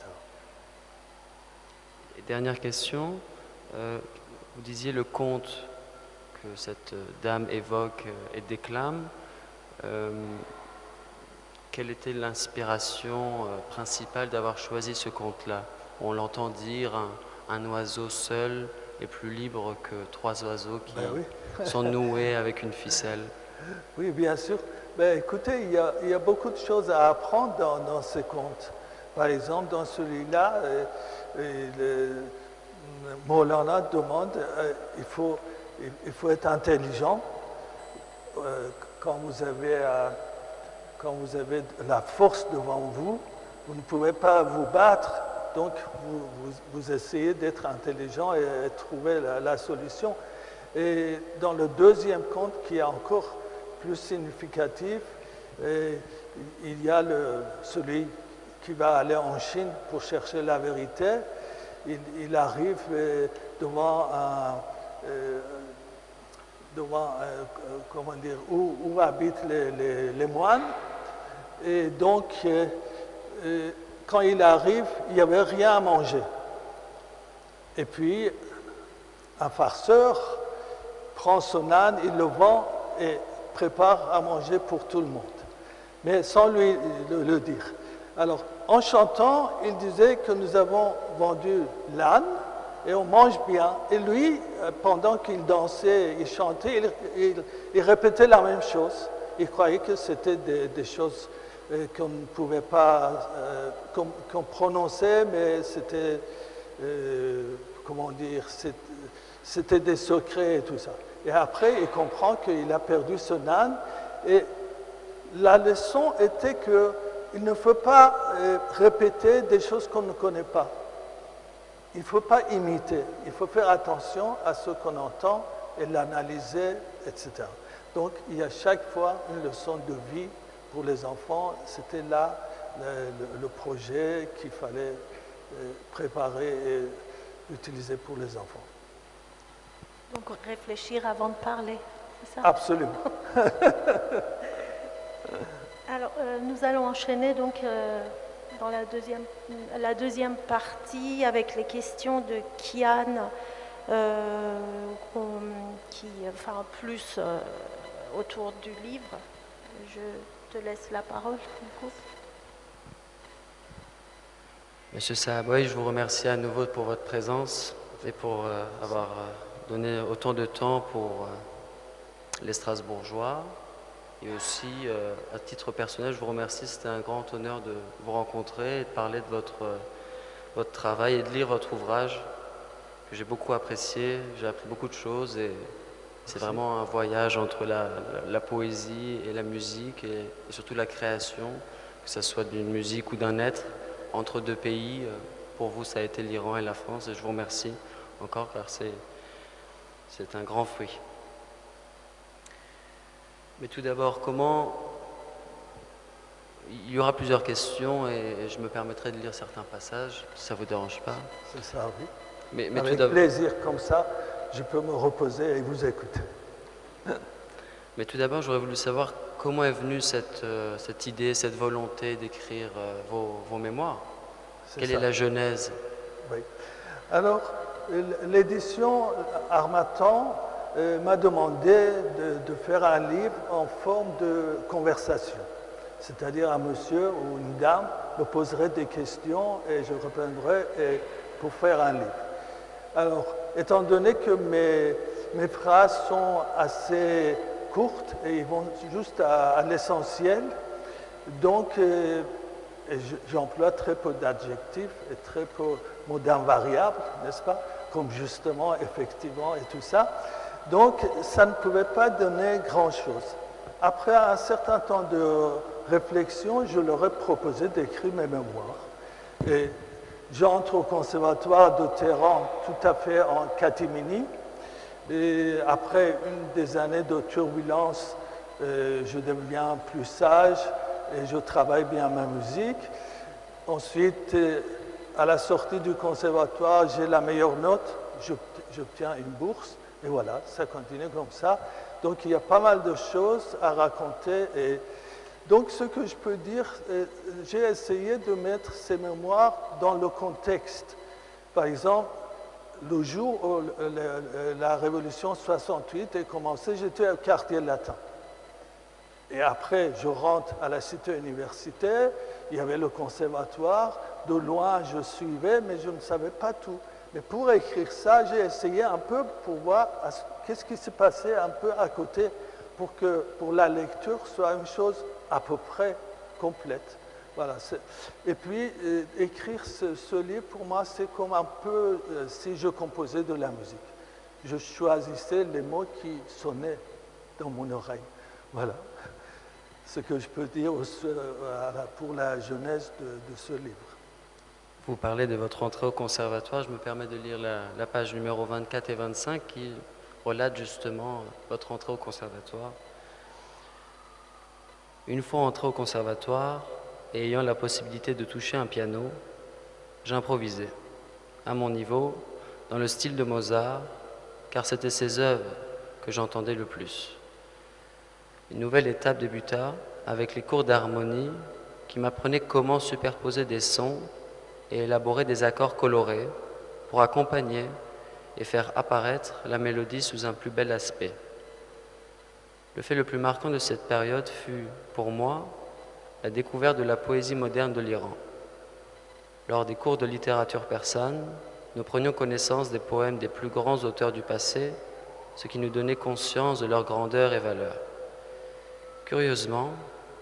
E: Et dernière question, vous disiez le conte que cette dame évoque et déclame. Quelle était l'inspiration principale d'avoir choisi ce conte-là? On l'entend dire, un oiseau seul est plus libre que 3 oiseaux qui sont noués avec une ficelle.
C: Oui, bien sûr. Ben, écoutez, il y a beaucoup de choses à apprendre dans ces contes. Par exemple, dans celui-là, Maulana demande, il faut être intelligent. Quand vous avez la force devant vous, vous ne pouvez pas vous battre. Donc, vous essayez d'être intelligent et trouver la solution. Et dans le deuxième conte, qui est encore plus significatif, il y a celui qui va aller en Chine pour chercher la vérité. Il arrive devant comment dire, où habitent les moines. Et donc, quand il arrive, il n'y avait rien à manger. Et puis, un farceur prend son âne, il le vend et prépare à manger pour tout le monde, mais sans lui le dire. Alors, en chantant, il disait que nous avons vendu l'âne et on mange bien. Et lui, pendant qu'il dansait, il chantait, il répétait la même chose. Il croyait que c'était des choses qu'on ne pouvait pas, qu'on prononçait, mais c'était, comment dire, c'était des secrets et tout ça. Et après, il comprend qu'il a perdu son âne. Et la leçon était qu'il ne faut pas répéter des choses qu'on ne connaît pas. Il ne faut pas imiter. Il faut faire attention à ce qu'on entend et l'analyser, etc. Donc, il y a chaque fois une leçon de vie pour les enfants. C'était là le projet qu'il fallait préparer et utiliser pour les enfants.
A: Donc réfléchir avant de parler, c'est ça?
C: Absolument.
A: Alors, nous allons enchaîner donc dans la deuxième partie avec les questions de Kian, enfin plus autour du livre. Je te laisse la parole, du coup.
E: Monsieur Sahaboy, je vous remercie à nouveau pour votre présence et pour avoir donné autant de temps pour les Strasbourgeois. Et aussi, à titre personnel, je vous remercie. C'était un grand honneur de vous rencontrer et de parler de votre travail et de lire votre ouvrage que j'ai beaucoup apprécié. J'ai appris beaucoup de choses et c'est vraiment un voyage entre la poésie et la musique et surtout la création, que ce soit d'une musique ou d'un être, entre deux pays. Pour vous, ça a été l'Iran et la France et je vous remercie encore car c'est un grand fruit. Mais tout d'abord, il y aura plusieurs questions et je me permettrai de lire certains passages, si ça ne vous dérange pas.
C: C'est ça, oui.
E: Mais
C: avec plaisir, comme ça, je peux me reposer et vous écouter.
E: Mais tout d'abord, j'aurais voulu savoir comment est venue cette idée, cette volonté d'écrire vos mémoires. Quelle est la genèse?
C: Oui. Alors, l'édition Harmattan m'a demandé de faire un livre en forme de conversation. C'est-à-dire un monsieur ou une dame me poserait des questions et je répondrais pour faire un livre. Alors, étant donné que mes phrases sont assez courtes et ils vont juste à l'essentiel, donc j'emploie très peu d'adjectifs et très peu de mots d'invariables, n'est-ce pas? Comme justement, effectivement et tout ça. Donc, ça ne pouvait pas donner grand-chose. Après un certain temps de réflexion, je leur ai proposé d'écrire mes mémoires. Et j'entre au conservatoire de Téhéran tout à fait en catimini. Et après des années de turbulence, je deviens plus sage et je travaille bien ma musique. Ensuite, à la sortie du conservatoire, j'ai la meilleure note, j'obtiens une bourse, et voilà, ça continue comme ça. Donc il y a pas mal de choses à raconter. Et donc ce que je peux dire, j'ai essayé de mettre ces mémoires dans le contexte. Par exemple, le jour où la révolution 68 est commencée, j'étais au quartier latin. Et après, je rentre à la cité universitaire, il y avait le conservatoire, de loin je suivais, mais je ne savais pas tout. Mais pour écrire ça, j'ai essayé un peu pour voir qu'est-ce qui s'est passé un peu à côté pour que pour la lecture soit une chose à peu près complète. Voilà. Et puis, écrire ce livre, pour moi, c'est comme un peu si je composais de la musique. Je choisissais les mots qui sonnaient dans mon oreille. Voilà ce que je peux dire pour la jeunesse de ce livre.
E: Vous parlez de votre entrée au conservatoire. Je me permets de lire la page numéro 24 et 25 qui relate justement votre entrée au conservatoire. Une fois entré au conservatoire et ayant la possibilité de toucher un piano, j'improvisais, à mon niveau, dans le style de Mozart, car c'était ses œuvres que j'entendais le plus. Une nouvelle étape débuta avec les cours d'harmonie qui m'apprenaient comment superposer des sons et élaborer des accords colorés pour accompagner et faire apparaître la mélodie sous un plus bel aspect. Le fait le plus marquant de cette période fut, pour moi, la découverte de la poésie moderne de l'Iran. Lors des cours de littérature persane, nous prenions connaissance des poèmes des plus grands auteurs du passé, ce qui nous donnait conscience de leur grandeur et valeur. Curieusement,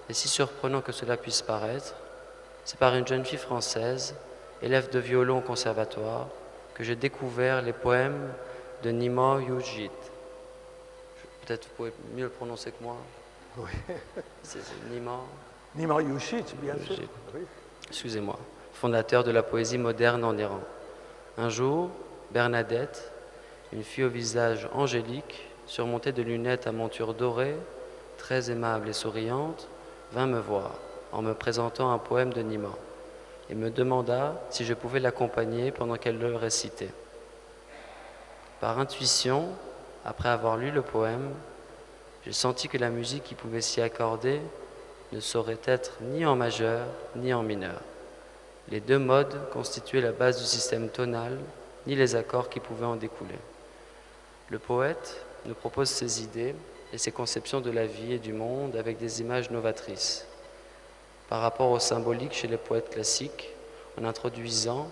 E: et si surprenant que cela puisse paraître, c'est par une jeune fille française, élève de violon au conservatoire, que j'ai découvert les poèmes de Nima Yujit. Peut-être vous pouvez mieux le prononcer que moi.
C: Oui.
E: C'est Nima.
C: Nima Yujit, bien sûr. Oui.
E: Excusez-moi. Fondateur de la poésie moderne en Iran. Un jour, Bernadette, une fille au visage angélique, surmontée de lunettes à monture dorée, très aimable et souriante, vint me voir en me présentant un poème de Nima et me demanda si je pouvais l'accompagner pendant qu'elle le récitait. Par intuition, après avoir lu le poème, j'ai senti que la musique qui pouvait s'y accorder ne saurait être ni en majeur ni en mineur. Les deux modes constituaient la base du système tonal, ni les accords qui pouvaient en découler. Le poète nous propose ses idées et ses conceptions de la vie et du monde avec des images novatrices. Par rapport au symbolique chez les poètes classiques, en introduisant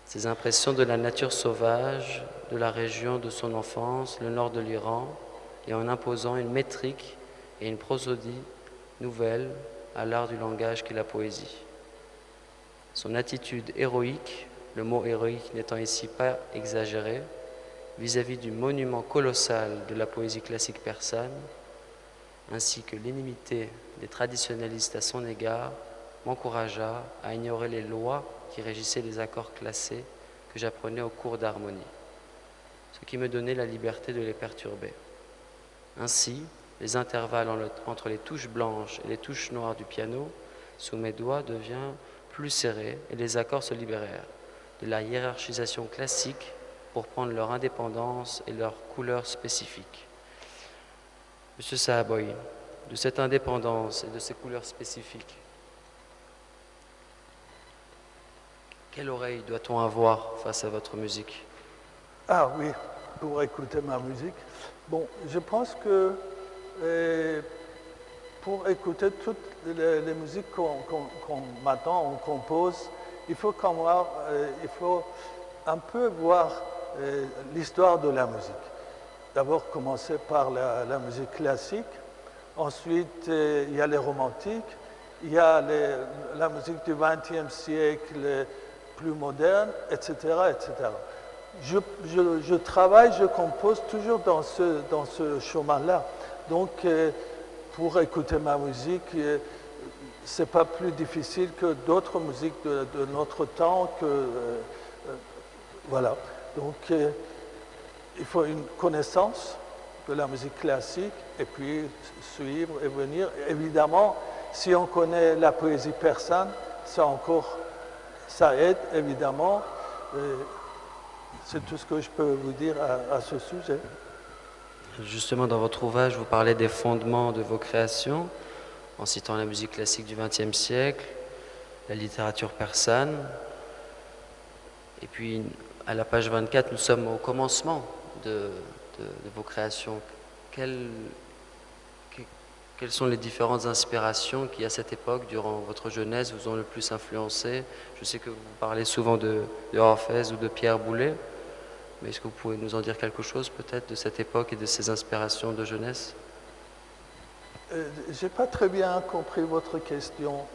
E: ses impressions de la nature sauvage, de la région de son enfance, le nord de l'Iran, et en imposant une métrique et une prosodie nouvelle à l'art du langage qu'est la poésie. Son attitude héroïque, le mot héroïque n'étant ici pas exagéré, vis-à-vis du monument colossal de la poésie classique persane, ainsi que l'inimité des traditionnalistes à son égard, m'encouragea à ignorer les lois qui régissaient les accords classés que j'apprenais au cours d'harmonie, ce qui me donnait la liberté de les perturber. Ainsi, les intervalles entre les touches blanches et les touches noires du piano, sous mes doigts, devinrent plus serrés et les accords se libérèrent de la hiérarchisation classique pour prendre leur indépendance et leur couleur spécifique. Monsieur Sahaboy, de cette indépendance et de ces couleurs spécifiques, quelle oreille doit-on avoir face à votre musique?
C: Ah oui, pour écouter ma musique. Bon, je pense que pour écouter toutes les musiques qu'on m'attend, on compose, il faut un peu voir l'histoire de la musique. D'abord commencer par la musique classique, ensuite il y a les romantiques, il y a la musique du XXe siècle plus moderne, etc., etc. Je travaille, je compose toujours dans ce chemin-là. Donc, pour écouter ma musique, c'est pas plus difficile que d'autres musiques de notre temps. Voilà. Donc, il faut une connaissance de la musique classique et puis suivre et venir. Évidemment, si on connaît la poésie persane, c'est encore ça aide évidemment. C'est tout ce que je peux vous dire à ce sujet.
E: Justement, dans votre ouvrage, vous parlez des fondements de vos créations, en citant la musique classique du XXe siècle, la littérature persane. Et puis, à la page 24, nous sommes au commencement de vos créations. Quelles sont les différentes inspirations qui, à cette époque, durant votre jeunesse, vous ont le plus influencé? Je sais que vous parlez souvent de Orphèse ou de Pierre Boulez, mais est-ce que vous pouvez nous en dire quelque chose, peut-être, de cette époque et de ces inspirations de jeunesse?
C: Je n'ai pas très bien compris votre question.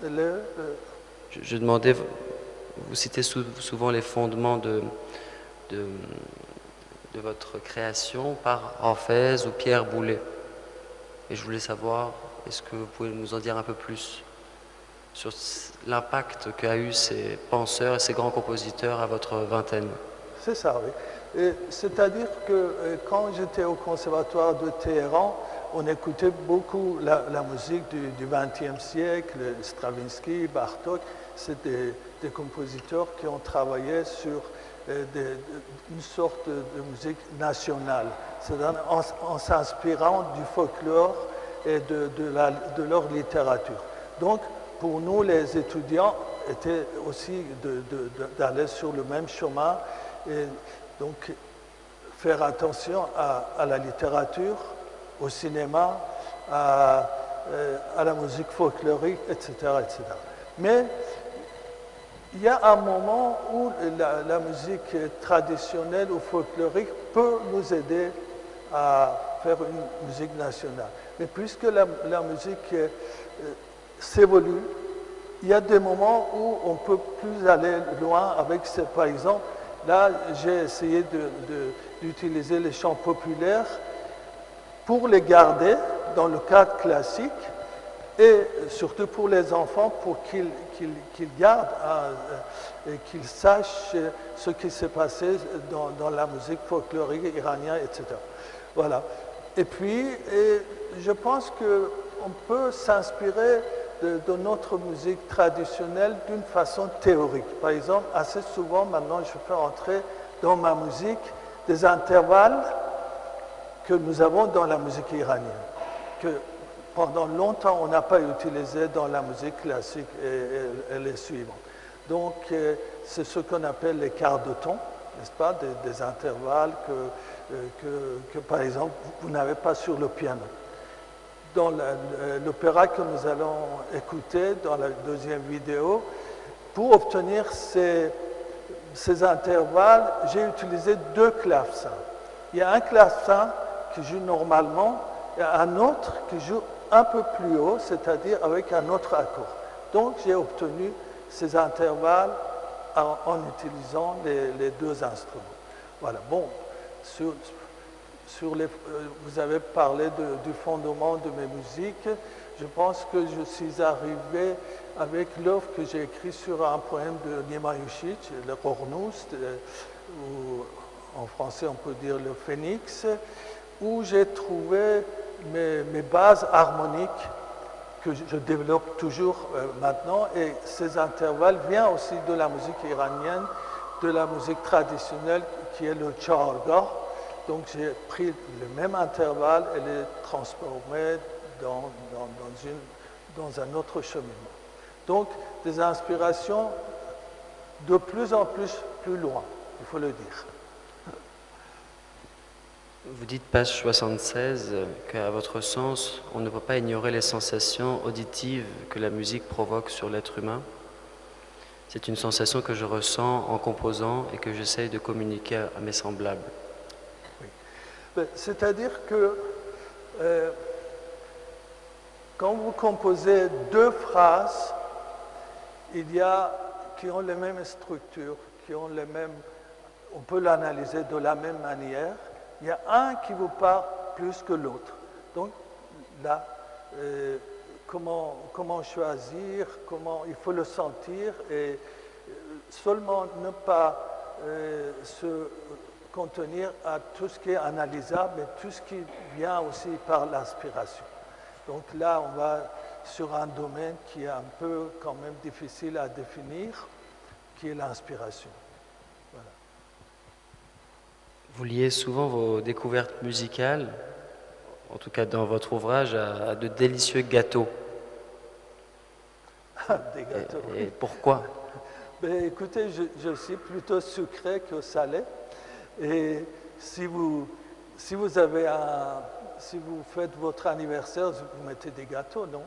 E: Je demandais, vous citez souvent les fondements de votre création par Orphèse ou Pierre Boulez. Et je voulais savoir, est-ce que vous pouvez nous en dire un peu plus sur l'impact qu'a eu ces penseurs et ces grands compositeurs à votre vingtaine?
C: C'est ça, oui. C'est-à-dire que quand j'étais au conservatoire de Téhéran, on écoutait beaucoup la musique du XXe siècle, Stravinsky, Bartók. C'est des compositeurs qui ont travaillé sur une sorte de musique nationale, c'est-à-dire en s'inspirant du folklore et de leur littérature. Donc, pour nous, les étudiants, était aussi d'aller sur le même chemin et donc faire attention à la littérature, au cinéma, à la musique folklorique, etc., etc. Mais il y a un moment où la musique traditionnelle ou folklorique peut nous aider à faire une musique nationale. Mais puisque la musique s'évolue, il y a des moments où on ne peut plus aller loin avec, par exemple, là j'ai essayé d'utiliser les chants populaires pour les garder dans le cadre classique et surtout pour les enfants, pour qu'ils gardent et qu'ils sachent ce qui s'est passé dans la musique folklorique iranienne, etc. Voilà. Et puis, je pense qu'on peut s'inspirer de notre musique traditionnelle d'une façon théorique. Par exemple, assez souvent, maintenant, je fais entrer dans ma musique des intervalles que nous avons dans la musique iranienne, que pendant longtemps, on n'a pas utilisé dans la musique classique et les suivantes. Donc, c'est ce qu'on appelle les quarts de ton, n'est-ce pas, des intervalles que, par exemple, vous n'avez pas sur le piano. Dans l'opéra que nous allons écouter dans la deuxième vidéo, pour obtenir ces intervalles, j'ai utilisé deux clavecins. Il y a un clavecin qui joue normalement et un autre qui joue un peu plus haut, c'est-à-dire avec un autre accord. Donc j'ai obtenu ces intervalles en utilisant les deux instruments. Voilà. Bon, vous avez parlé du fondement de mes musiques. Je pense que je suis arrivé avec l'œuvre que j'ai écrite sur un poème de Nima Yushich, le Cornous, ou en français on peut dire le Phénix, où j'ai trouvé mes bases harmoniques que je développe toujours maintenant. Et ces intervalles viennent aussi de la musique iranienne, de la musique traditionnelle qui est le Charga. Donc j'ai pris le même intervalle et les transformé dans un autre cheminement. Donc des inspirations de plus en plus loin, il faut le dire.
E: Vous dites, page 76, qu'à votre sens, on ne peut pas ignorer les sensations auditives que la musique provoque sur l'être humain. C'est une sensation que je ressens en composant et que j'essaye de communiquer à mes semblables.
C: Oui. C'est-à-dire que quand vous composez deux phrases, il y a qui ont les mêmes structures, qui ont les mêmes, on peut l'analyser de la même manière. Il y a un qui vous parle plus que l'autre. Donc là, comment choisir, il faut le sentir et seulement ne pas se contenir à tout ce qui est analysable, mais tout ce qui vient aussi par l'inspiration. Donc là, on va sur un domaine qui est un peu quand même difficile à définir, qui est l'inspiration. Voilà.
E: Vous liez souvent vos découvertes musicales, en tout cas dans votre ouvrage, à de délicieux gâteaux.
C: Des gâteaux.
E: Et pourquoi?
C: Ben, écoutez, je suis plutôt sucré que salé. Et si vous faites votre anniversaire, vous mettez des gâteaux, non?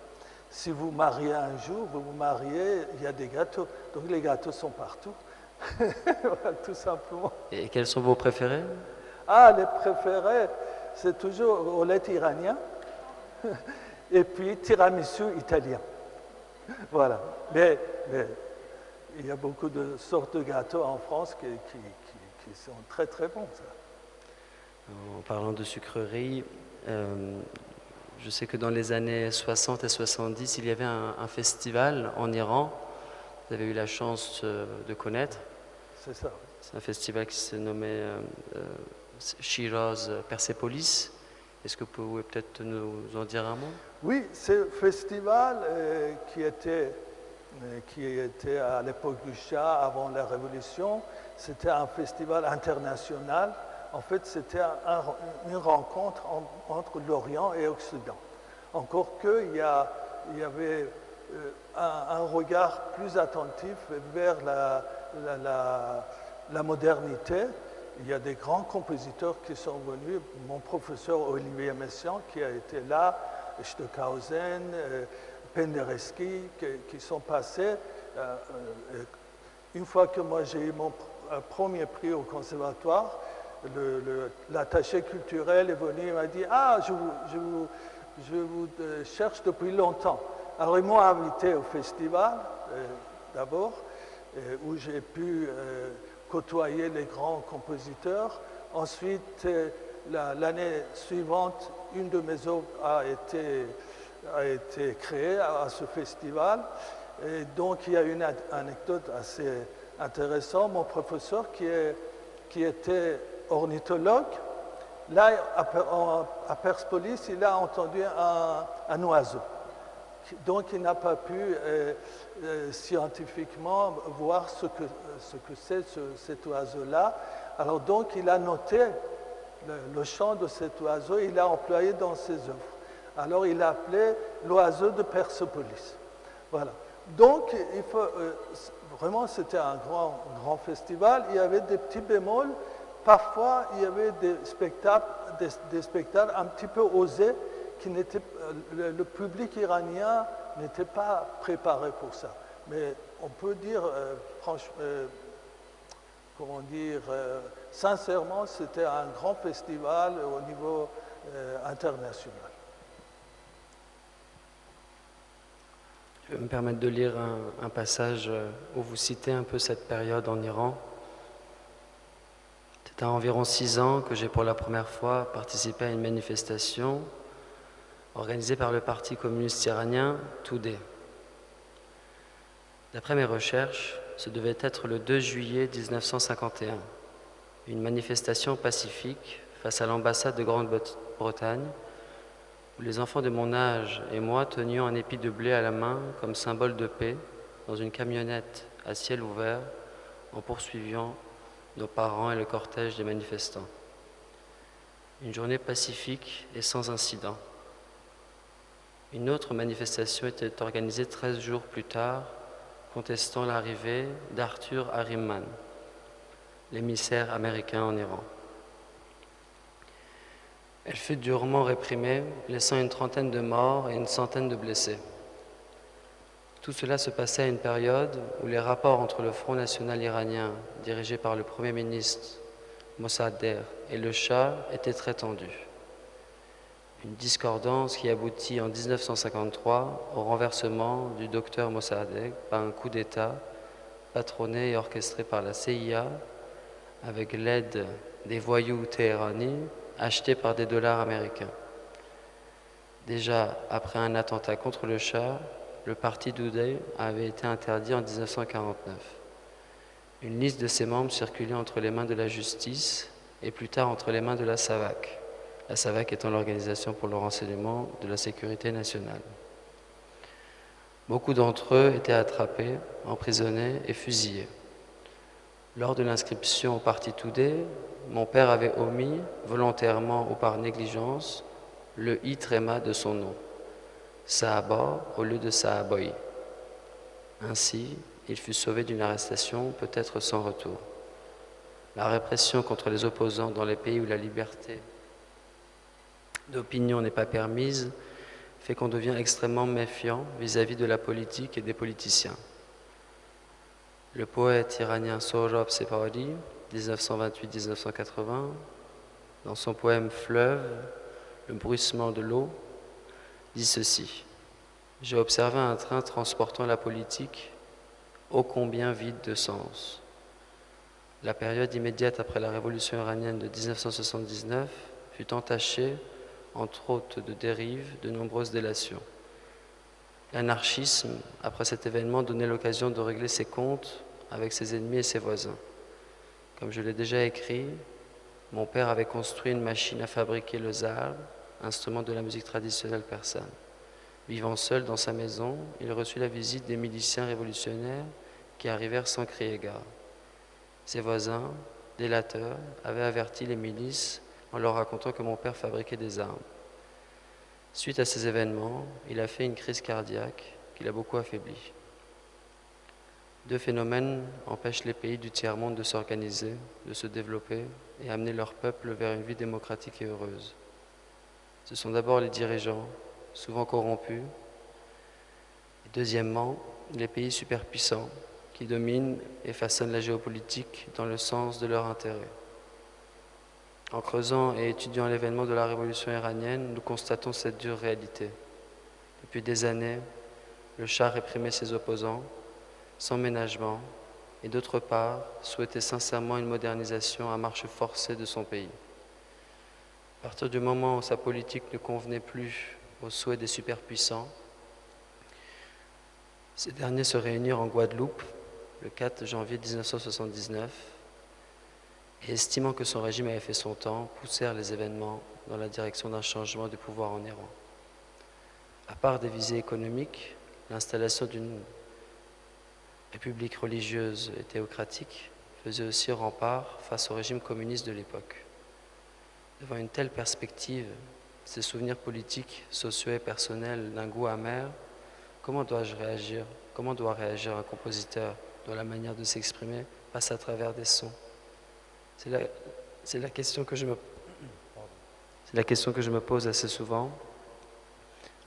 C: Si vous mariez un jour, vous vous mariez, il y a des gâteaux. Donc les gâteaux sont partout. Voilà, tout simplement.
E: Et quels sont vos préférés?
C: Ah, les préférés, c'est toujours au lait iranien et puis tiramisu italien. Voilà. Mais il y a beaucoup de sortes de gâteaux en France qui sont très très bons. Ça.
E: En parlant de sucreries, je sais que dans les années 60 et 70, il y avait un festival en Iran. Vous avez eu la chance de connaître.
C: C'est ça.
E: C'est un festival qui se nommait Shiraz Persepolis. Est-ce que vous pouvez peut-être nous en dire un mot?
C: Oui, ce festival qui était à l'époque du Shah, avant la Révolution, c'était un festival international. En fait, c'était une rencontre entre l'Orient et l'Occident. Encore qu'il y avait un regard plus attentif vers la modernité. Il y a des grands compositeurs qui sont venus. Mon professeur Olivier Messiaen, qui a été là, Stockhausen, Penderecki, qui sont passés. Une fois que moi j'ai eu mon premier prix au conservatoire, l'attaché culturel est venu et m'a dit « Ah, je vous cherche depuis longtemps ». Alors ils m'ont invité au festival, d'abord, où j'ai pu côtoyer les grands compositeurs. Ensuite, l'année suivante, une de mes œuvres a été créée à ce festival. Et donc, il y a une anecdote assez intéressante. Mon professeur, qui était ornithologue, là, à Persepolis, il a entendu un oiseau. Donc, il n'a pas pu scientifiquement voir ce que c'est cet oiseau-là. Alors, donc, il a noté le chant de cet oiseau, il l'a employé dans ses œuvres. Alors, il l'a appelé l'oiseau de Persepolis. Voilà. Donc, vraiment, c'était un grand festival. Il y avait des petits bémols. Parfois, il y avait des spectacles un petit peu osés le public iranien n'était pas préparé pour ça. Mais on peut dire, sincèrement, c'était un grand festival au niveau international.
E: Je vais me permettre de lire un passage où vous citez un peu cette période en Iran. C'est à environ 6 ans que j'ai pour la première fois participé à une manifestation organisée par le Parti communiste iranien Toudeh. D'après mes recherches, ce devait être le 2 juillet 1951, une manifestation pacifique face à l'ambassade de Grande-Bretagne, où les enfants de mon âge et moi tenions un épi de blé à la main comme symbole de paix dans une camionnette à ciel ouvert en poursuivant nos parents et le cortège des manifestants. Une journée pacifique et sans incident. Une autre manifestation était organisée 13 jours plus tard, contestant l'arrivée d'Arthur Harriman, l'émissaire américain en Iran. Elle fut durement réprimée, laissant une trentaine de morts et une centaine de blessés. Tout cela se passait à une période où les rapports entre le Front national iranien, dirigé par le Premier ministre Mossadegh, et le Shah étaient très tendus. Une discordance qui aboutit en 1953 au renversement du docteur Mossadegh par un coup d'État patronné et orchestré par la CIA avec l'aide des voyous téhéranis achetés par des dollars américains. Déjà après un attentat contre le Shah, le parti Toudeh avait été interdit en 1949. Une liste de ses membres circulait entre les mains de la justice et plus tard entre les mains de la SAVAK. La SAVAK étant l'Organisation pour le renseignement de la sécurité nationale. Beaucoup d'entre eux étaient attrapés, emprisonnés et fusillés. Lors de l'inscription au Parti Tudeh, mon père avait omis, volontairement ou par négligence, le i tréma de son nom, Sahaba au lieu de Sahaboy. Ainsi, il fut sauvé d'une arrestation peut-être sans retour. La répression contre les opposants dans les pays où la liberté d'opinion n'est pas permise fait qu'on devient extrêmement méfiant vis-à-vis de la politique et des politiciens. Le poète iranien Sohrab Sepahri, 1928-1980, dans son poème Fleuve, le bruissement de l'eau, dit ceci: J'ai observé un train transportant la politique, ô combien vide de sens. La période immédiate après la révolution iranienne de 1979 fut entachée, entre autres de dérives, de nombreuses délations. L'anarchisme, après cet événement, donnait l'occasion de régler ses comptes avec ses ennemis et ses voisins. Comme je l'ai déjà écrit, mon père avait construit une machine à fabriquer le zar, instrument de la musique traditionnelle persane. Vivant seul dans sa maison, il reçut la visite des miliciens révolutionnaires qui arrivèrent sans crier gare. Ses voisins, délateurs, avaient averti les milices en leur racontant que mon père fabriquait des armes. Suite à ces événements, il a fait une crise cardiaque qui l'a beaucoup affaibli. Deux phénomènes empêchent les pays du tiers-monde de s'organiser, de se développer et amener leur peuple vers une vie démocratique et heureuse. Ce sont d'abord les dirigeants, souvent corrompus, et deuxièmement, les pays superpuissants qui dominent et façonnent la géopolitique dans le sens de leur intérêt. En creusant et étudiant l'événement de la révolution iranienne, nous constatons cette dure réalité. Depuis des années, le Shah réprimait ses opposants, sans ménagement, et d'autre part, souhaitait sincèrement une modernisation à marche forcée de son pays. À partir du moment où sa politique ne convenait plus aux souhaits des superpuissants, ces derniers se réunirent en Guadeloupe le 4 janvier 1979 et, estimant que son régime avait fait son temps, poussèrent les événements dans la direction d'un changement de pouvoir en Iran. À part des visées économiques, l'installation d'une république religieuse et théocratique faisait aussi rempart face au régime communiste de l'époque. Devant une telle perspective, ces souvenirs politiques, sociaux et personnels d'un goût amer, comment dois-je réagir? Comment doit réagir un compositeur dont la manière de s'exprimer passe à travers des sons? C'est la question que je me pose assez souvent.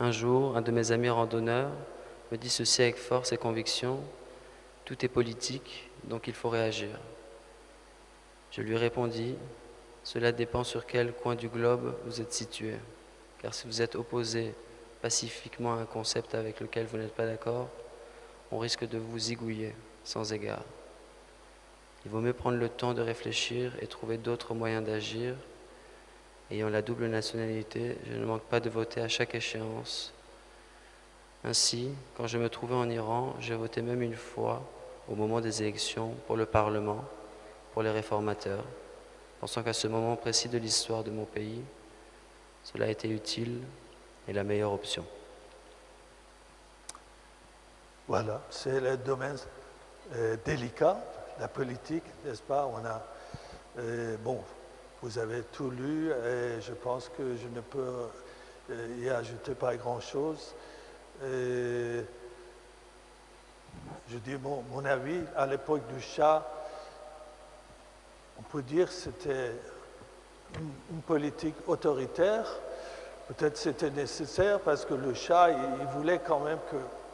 E: Un jour, un de mes amis randonneurs me dit ceci avec force et conviction: tout est politique, donc il faut réagir. Je lui répondis: cela dépend sur quel coin du globe vous êtes situé, car si vous êtes opposé pacifiquement à un concept avec lequel vous n'êtes pas d'accord, on risque de vous zigouiller sans égard. Il vaut mieux prendre le temps de réfléchir et trouver d'autres moyens d'agir. Ayant la double nationalité, je ne manque pas de voter à chaque échéance. Ainsi, quand je me trouvais en Iran, j'ai voté même une fois, au moment des élections, pour le Parlement, pour les réformateurs, pensant qu'à ce moment précis de l'histoire de mon pays, cela a été utile et la meilleure option.
C: Voilà, c'est le domaine délicat, la politique, n'est-ce pas? Vous avez tout lu et je pense que je ne peux y ajouter pas grand-chose. Je dis mon avis, à l'époque du Shah, on peut dire que c'était une politique autoritaire. Peut-être c'était nécessaire parce que le Shah, il voulait quand même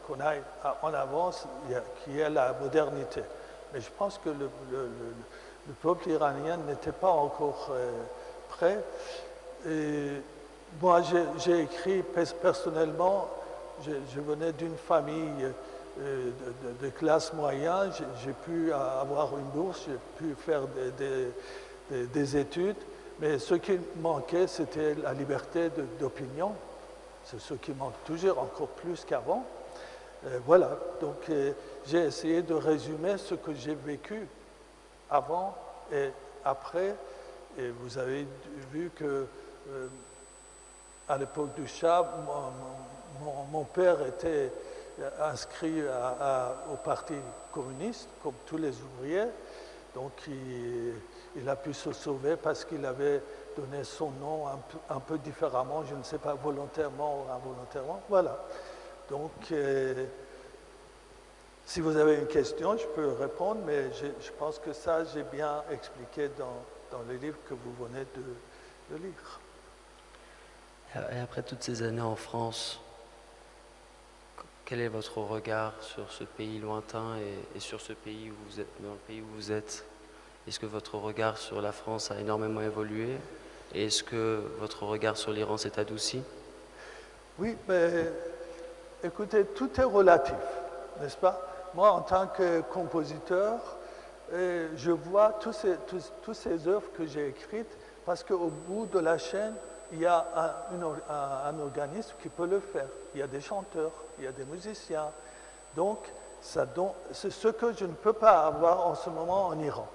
C: qu'on aille en avance, qu'il y ait la modernité. Mais je pense que le peuple iranien n'était pas encore prêt. Et moi, j'ai écrit personnellement, je venais d'une famille de classe moyenne, j'ai pu avoir une bourse, j'ai pu faire des études, mais ce qui manquait, c'était la liberté d'opinion. C'est ce qui manque toujours, encore plus qu'avant. Voilà, donc j'ai essayé de résumer ce que j'ai vécu avant et après. Et vous avez vu que à l'époque du Shah, mon père était inscrit au Parti communiste, comme tous les ouvriers. Donc il a pu se sauver parce qu'il avait donné son nom un peu différemment, je ne sais pas, volontairement ou involontairement. Voilà. Donc, si vous avez une question, je peux répondre, mais je pense que ça, j'ai bien expliqué dans le livre que vous venez de lire.
E: Et après toutes ces années en France, quel est votre regard sur ce pays lointain et sur ce pays où vous êtes, dans le pays où vous êtes? Est-ce que votre regard sur la France a énormément évolué? Et est-ce que votre regard sur l'Iran s'est adouci?
C: Oui, mais écoutez, tout est relatif, n'est-ce pas? Moi, en tant que compositeur, je vois toutes ces œuvres que j'ai écrites parce qu'au bout de la chaîne, il y a un organisme qui peut le faire. Il y a des chanteurs, il y a des musiciens. Donc, c'est ce que je ne peux pas avoir en ce moment en Iran.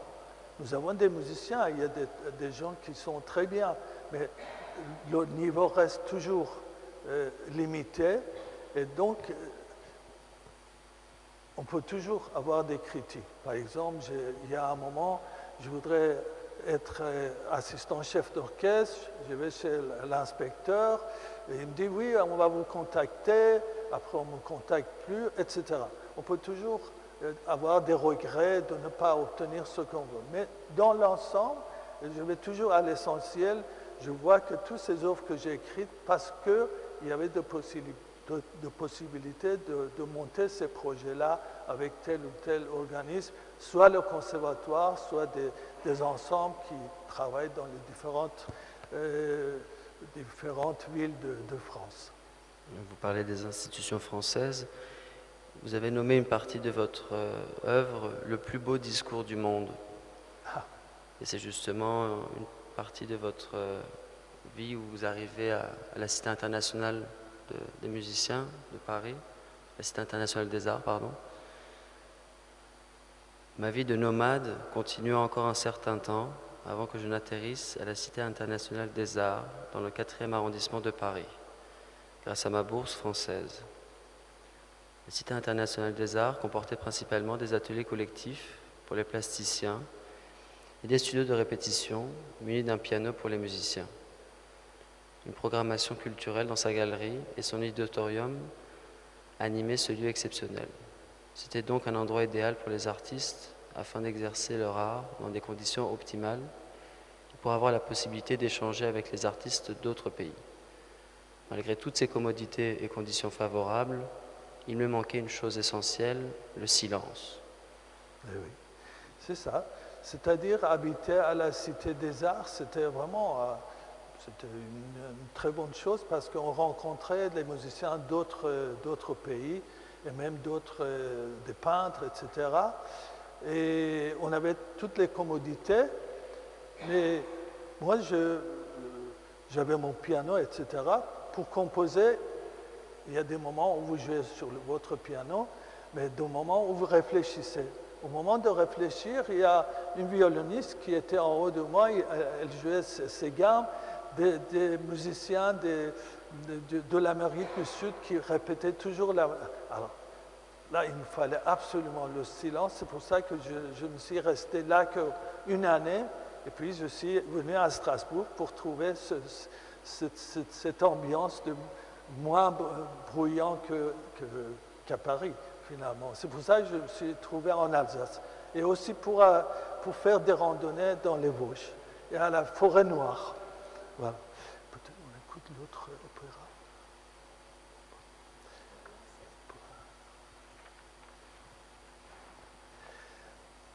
C: Nous avons des musiciens, il y a des gens qui sont très bien, mais le niveau reste toujours limité. Et donc, on peut toujours avoir des critiques. Par exemple, il y a un moment, je voudrais être assistant chef d'orchestre, je vais chez l'inspecteur, et il me dit oui, on va vous contacter, après on ne me contacte plus, etc. On peut toujours avoir des regrets de ne pas obtenir ce qu'on veut. Mais dans l'ensemble, je vais toujours à l'essentiel, je vois que toutes ces œuvres que j'ai écrites, parce qu'il y avait de possibilités de monter ces projets-là avec tel ou tel organisme, soit le conservatoire, soit des ensembles qui travaillent dans les différentes villes de France.
E: Vous parlez des institutions françaises. Vous avez nommé une partie de votre œuvre « Le plus beau discours du monde ». Et c'est justement une partie de votre vie où vous arrivez à la Cité internationale des musiciens de Paris, la Cité internationale des arts, pardon. Ma vie de nomade continua encore un certain temps avant que je n'atterrisse à la Cité internationale des arts dans le 4e arrondissement de Paris, grâce à ma bourse française. La Cité internationale des arts comportait principalement des ateliers collectifs pour les plasticiens et des studios de répétition munis d'un piano pour les musiciens. Une programmation culturelle dans sa galerie et son auditorium animaient ce lieu exceptionnel. C'était donc un endroit idéal pour les artistes afin d'exercer leur art dans des conditions optimales et pour avoir la possibilité d'échanger avec les artistes d'autres pays. Malgré toutes ces commodités et conditions favorables, il me manquait une chose essentielle, le silence.
C: Eh oui, c'est ça. C'est-à-dire habiter à la Cité des Arts, c'était vraiment c'était une très bonne chose parce qu'on rencontrait des musiciens d'autres pays et même des peintres, etc. Et on avait toutes les commodités, mais moi j'avais mon piano, etc. Pour composer, il y a des moments où vous jouez sur votre piano, mais des moments où vous réfléchissez. Au moment de réfléchir, il y a une violoniste qui était en haut de moi, elle jouait ses gammes, des musiciens de l'Amérique du Sud qui répétaient toujours la... Alors, là, il me fallait absolument le silence, c'est pour ça que je ne suis resté là qu'une année, et puis je suis venu à Strasbourg pour trouver cette ambiance de moins bruyant qu'à Paris, finalement. C'est pour ça que je me suis trouvé en Alsace. Et aussi pour faire des randonnées dans les Vosges et à la Forêt Noire. Voilà. Peut-être on écoute l'autre opéra.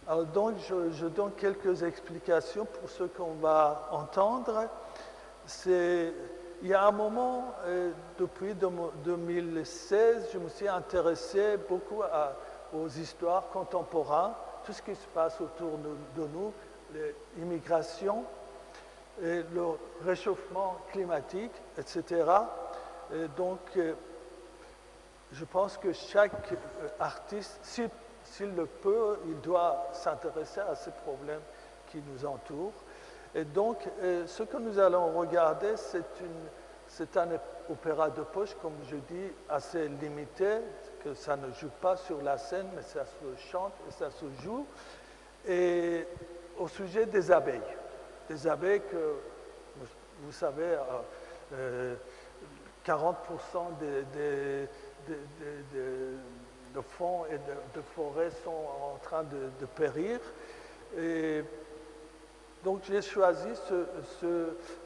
C: Alors donc, je donne quelques explications pour ce qu'on va entendre. Il y a un moment, depuis 2016, je me suis intéressé beaucoup aux histoires contemporaines, tout ce qui se passe autour de nous, l'immigration, et le réchauffement climatique, etc. Et donc, je pense que chaque artiste, s'il le peut, il doit s'intéresser à ces problèmes qui nous entourent. Et donc, ce que nous allons regarder, c'est un opéra de poche, comme je dis, assez limité, que ça ne joue pas sur la scène, mais ça se chante et ça se joue. Et au sujet des abeilles que, vous savez, 40% de fonds et de forêts sont en train de périr. Et donc j'ai choisi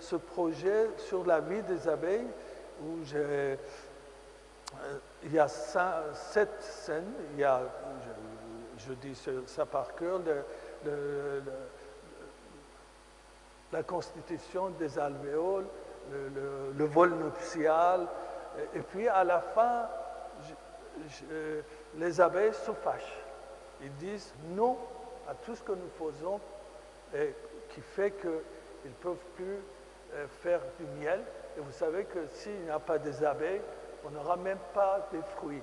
C: ce projet sur la vie des abeilles où il y a 7 scènes. Il y a, je dis ça par cœur, la constitution des alvéoles, le vol nuptial, et puis à la fin, les abeilles se fâchent. Ils disent non à tout ce que nous faisons et qui fait qu'ils ne peuvent plus faire du miel. Et vous savez que s'il n'y a pas des abeilles, on n'aura même pas des fruits.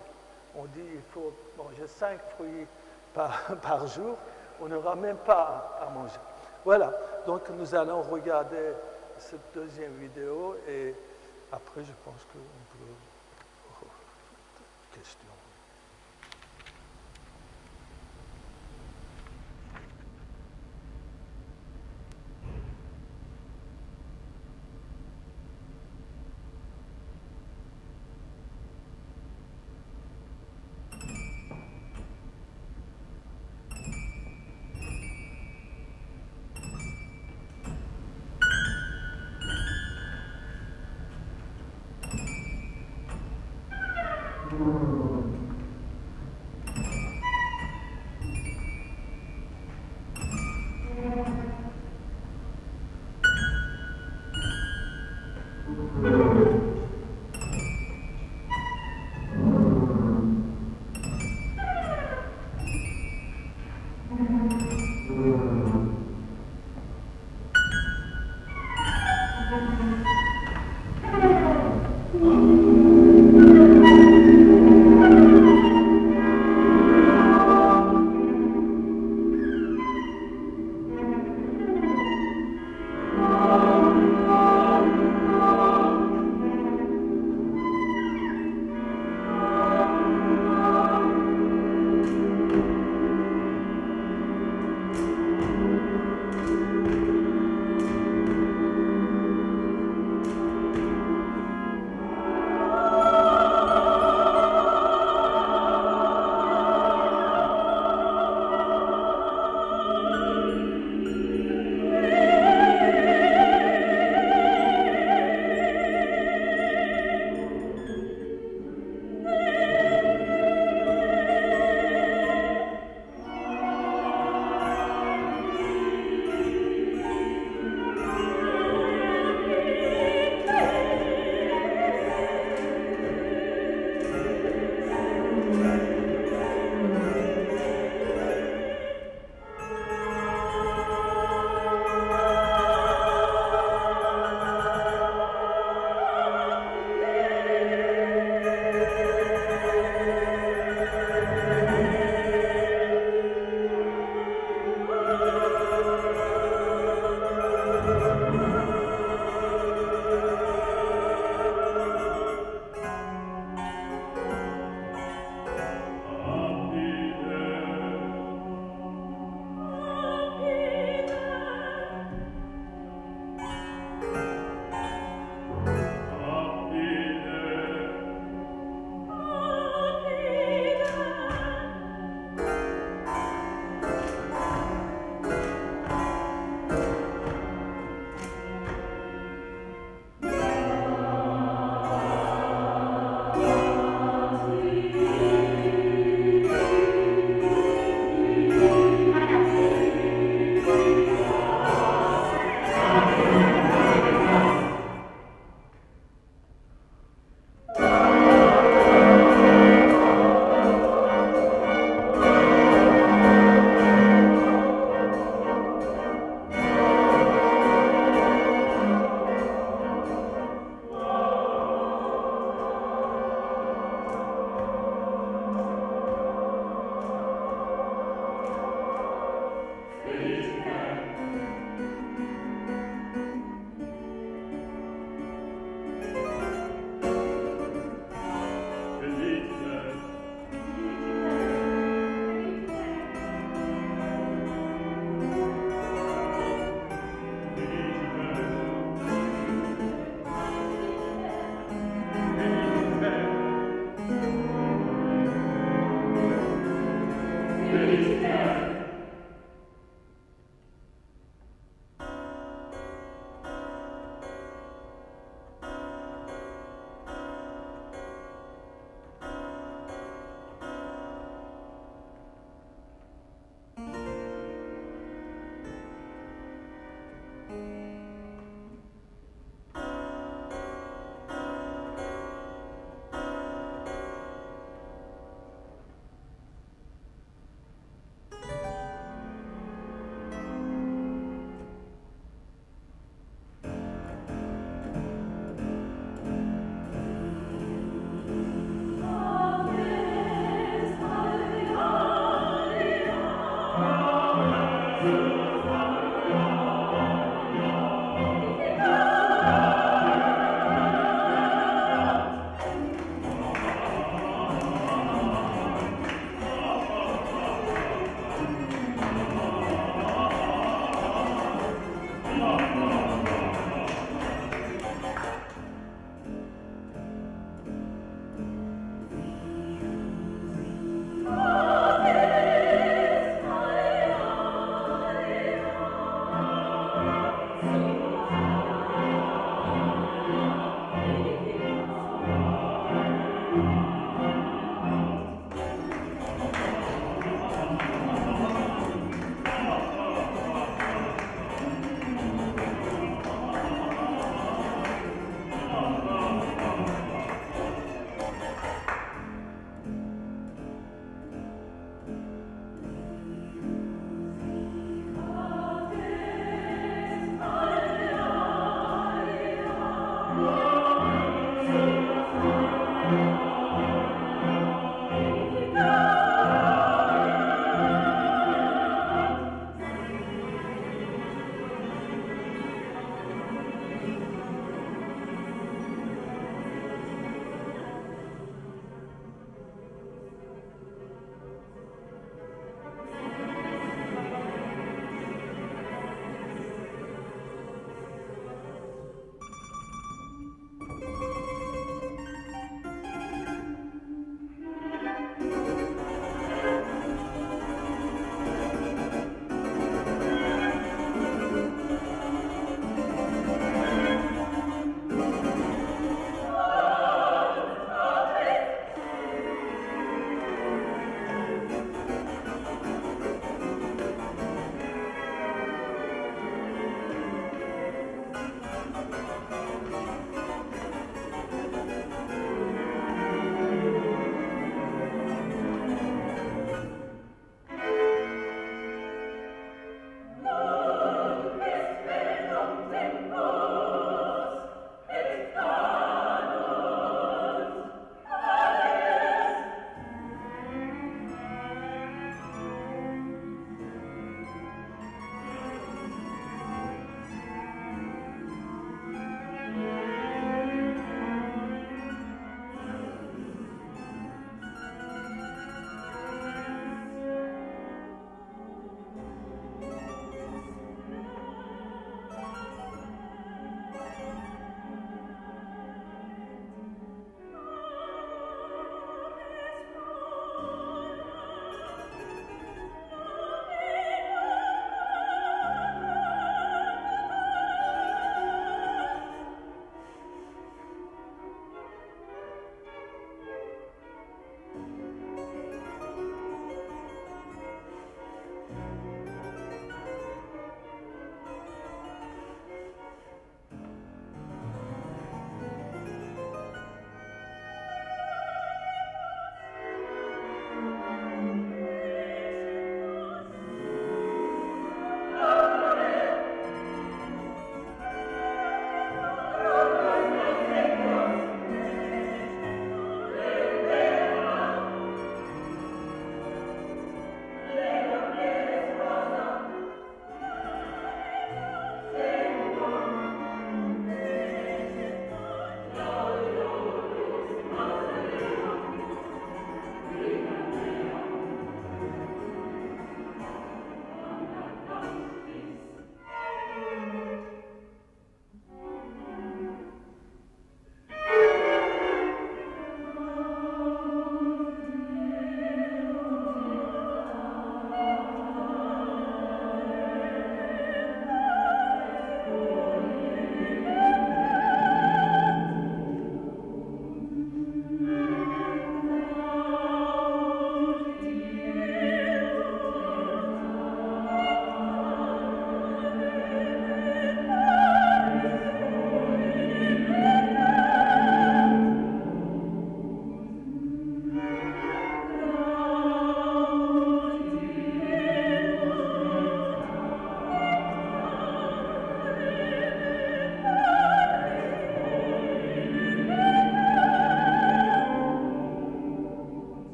C: On dit qu'il faut manger 5 fruits par jour, on n'aura même pas à manger. Voilà, donc nous allons regarder cette deuxième vidéo et après je pense qu'on peut... Question.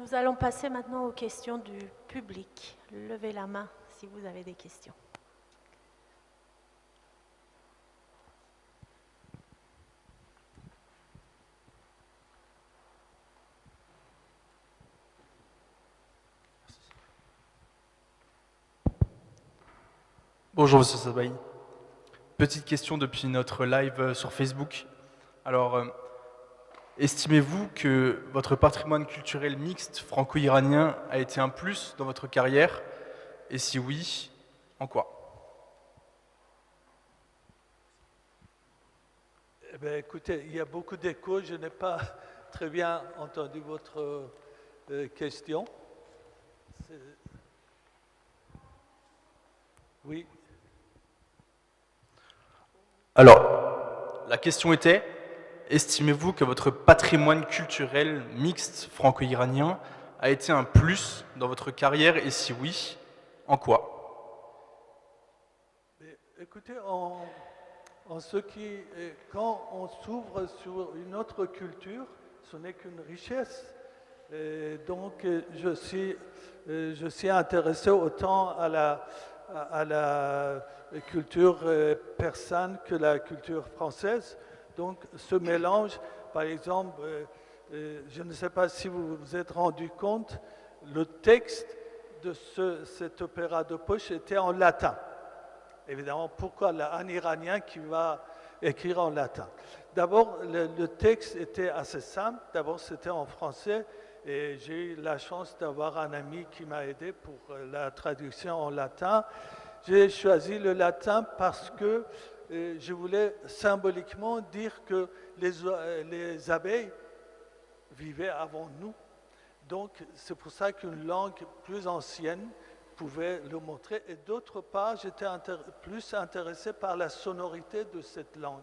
A: Nous allons passer maintenant aux questions du public. Levez la main si vous avez des questions.
F: Bonjour Monsieur Sabaï. Petite question depuis notre live sur Facebook. Alors, estimez-vous que votre patrimoine culturel mixte franco-iranien a été un plus dans votre carrière? Et si oui, en quoi?
C: Eh bien, écoutez, il y a beaucoup d'échos. Je n'ai pas très bien entendu votre question. Oui.
F: Alors, la question était, estimez-vous que votre patrimoine culturel mixte franco-iranien a été un plus dans votre carrière et si oui, en quoi?
C: Écoutez, quand on s'ouvre sur une autre culture, ce n'est qu'une richesse. Et donc, je suis intéressé autant à la culture persane que la culture française. Donc, ce mélange, par exemple, je ne sais pas si vous vous êtes rendu compte, le texte de cet opéra de poche était en latin. Évidemment, pourquoi un Iranien qui va écrire en latin? D'abord, le texte était assez simple. D'abord, c'était en français. Et j'ai eu la chance d'avoir un ami qui m'a aidé pour la traduction en latin. J'ai choisi le latin parce que je voulais symboliquement dire que les abeilles vivaient avant nous. Donc, c'est pour ça qu'une langue plus ancienne pouvait le montrer. Et d'autre part, j'étais plus intéressé par la sonorité de cette langue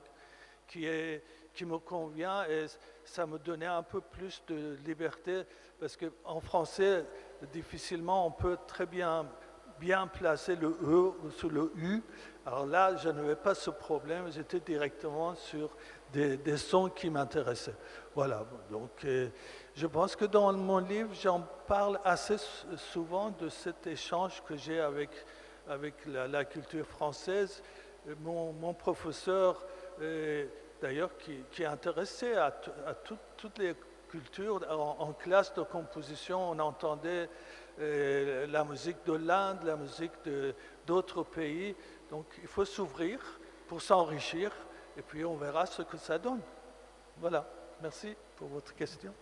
C: qui me convient et ça me donnait un peu plus de liberté parce qu'en français, difficilement, on peut très bien placer le E sur le U. Alors là, je n'avais pas ce problème, j'étais directement sur des sons qui m'intéressaient. Voilà, donc je pense que dans mon livre, j'en parle assez souvent de cet échange que j'ai avec la culture française mon professeur, d'ailleurs, qui est intéressé à toutes les cultures, en classe de composition, on entendait la musique de l'Inde, la musique d'autres pays. Donc il faut s'ouvrir pour s'enrichir et puis on verra ce que ça donne. Voilà, merci pour votre question.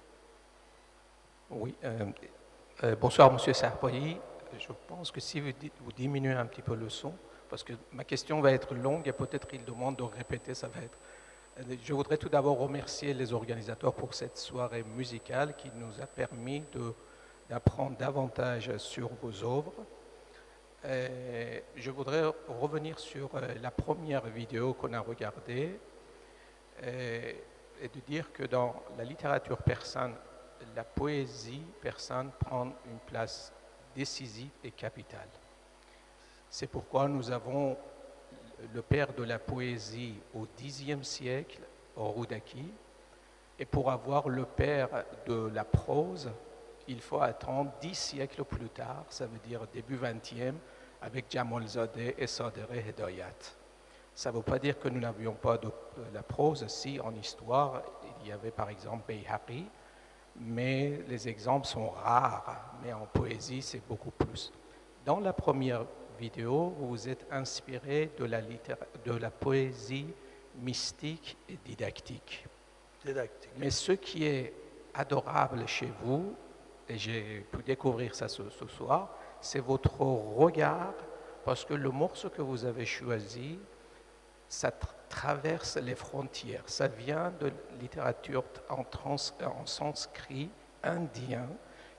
G: Oui, bonsoir Monsieur Sarpoyi. Je pense que si vous diminuez un petit peu le son, parce que ma question va être longue et peut-être il demande de répéter, ça va être... Je voudrais tout d'abord remercier les organisateurs pour cette soirée musicale qui nous a permis d'apprendre davantage sur vos œuvres. Je voudrais revenir sur la première vidéo qu'on a regardée et de dire que dans la littérature persane, la poésie persane prend une place décisive et capitale. C'est pourquoi nous avons le père de la poésie au Xe siècle, Rudaki, et pour avoir le père de la prose, il faut attendre 10 siècles plus tard, ça veut dire début 20e, avec Jamalzadeh et Sadegh Hedayat. Ça ne veut pas dire que nous n'avions pas de la prose. Si, en histoire, il y avait par exemple Bayhaqi, mais les exemples sont rares, mais en poésie, c'est beaucoup plus. Dans la première vidéo, vous vous êtes inspiré de la poésie mystique et didactique. Mais ce qui est adorable chez vous, et j'ai pu découvrir ça ce soir, c'est votre regard, parce que le morceau que vous avez choisi, ça traverse les frontières. Ça vient de littérature en sanskrit indien,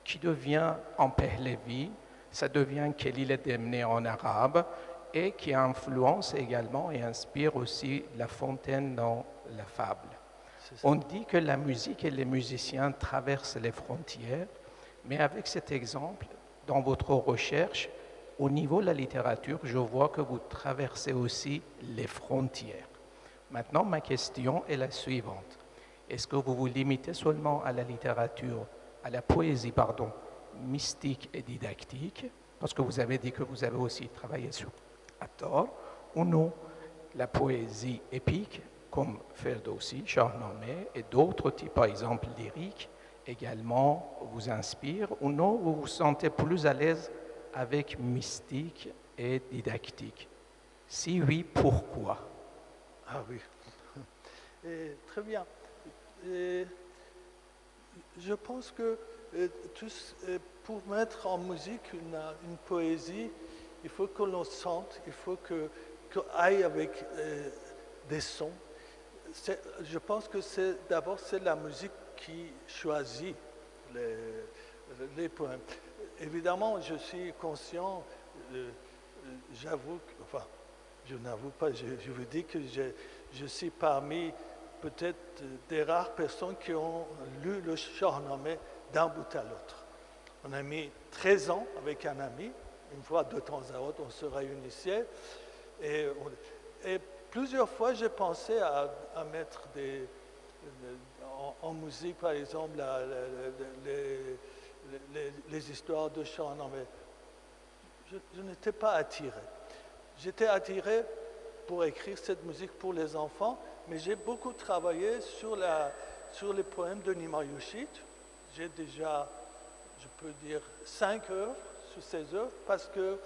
G: qui devient en Pahlavi, ça devient Khalil Demne en arabe, et qui influence également et inspire aussi La Fontaine dans la fable. On dit que la musique et les musiciens traversent les frontières, mais avec cet exemple, dans votre recherche, au niveau de la littérature, je vois que vous traversez aussi les frontières. Maintenant, ma question est la suivante. Est-ce que vous vous limitez seulement à la littérature, à la poésie, pardon, mystique et didactique, parce que vous avez dit que vous avez aussi travaillé sur Attar, ou non, la poésie épique, comme Ferdowsi, Shahnameh et d'autres types, par exemple lyriques, également vous inspirent, ou non, vous vous sentez plus à l'aise avec mystique et didactique? Si oui, pourquoi?
C: Ah oui, très bien. Je pense que pour mettre en musique une poésie, il faut que l'on sente, il faut qu'on aille avec des sons. Je pense que d'abord c'est la musique qui choisit les poèmes. Évidemment, je suis conscient, j'avoue, enfin, je n'avoue pas, je vous dis que je suis parmi peut-être des rares personnes qui ont lu le Shahnameh d'un bout à l'autre. On a mis 13 ans avec un ami, une fois de temps à autre, on se réunissait, et plusieurs fois j'ai pensé à mettre en musique, par exemple, les histoires de Shahnameh. Je n'étais pas attiré. J'étais attiré pour écrire cette musique pour les enfants, mais j'ai beaucoup travaillé sur les poèmes de Nima Yushit. J'ai déjà, je peux dire, 5 œuvres sur ces œuvres, parce que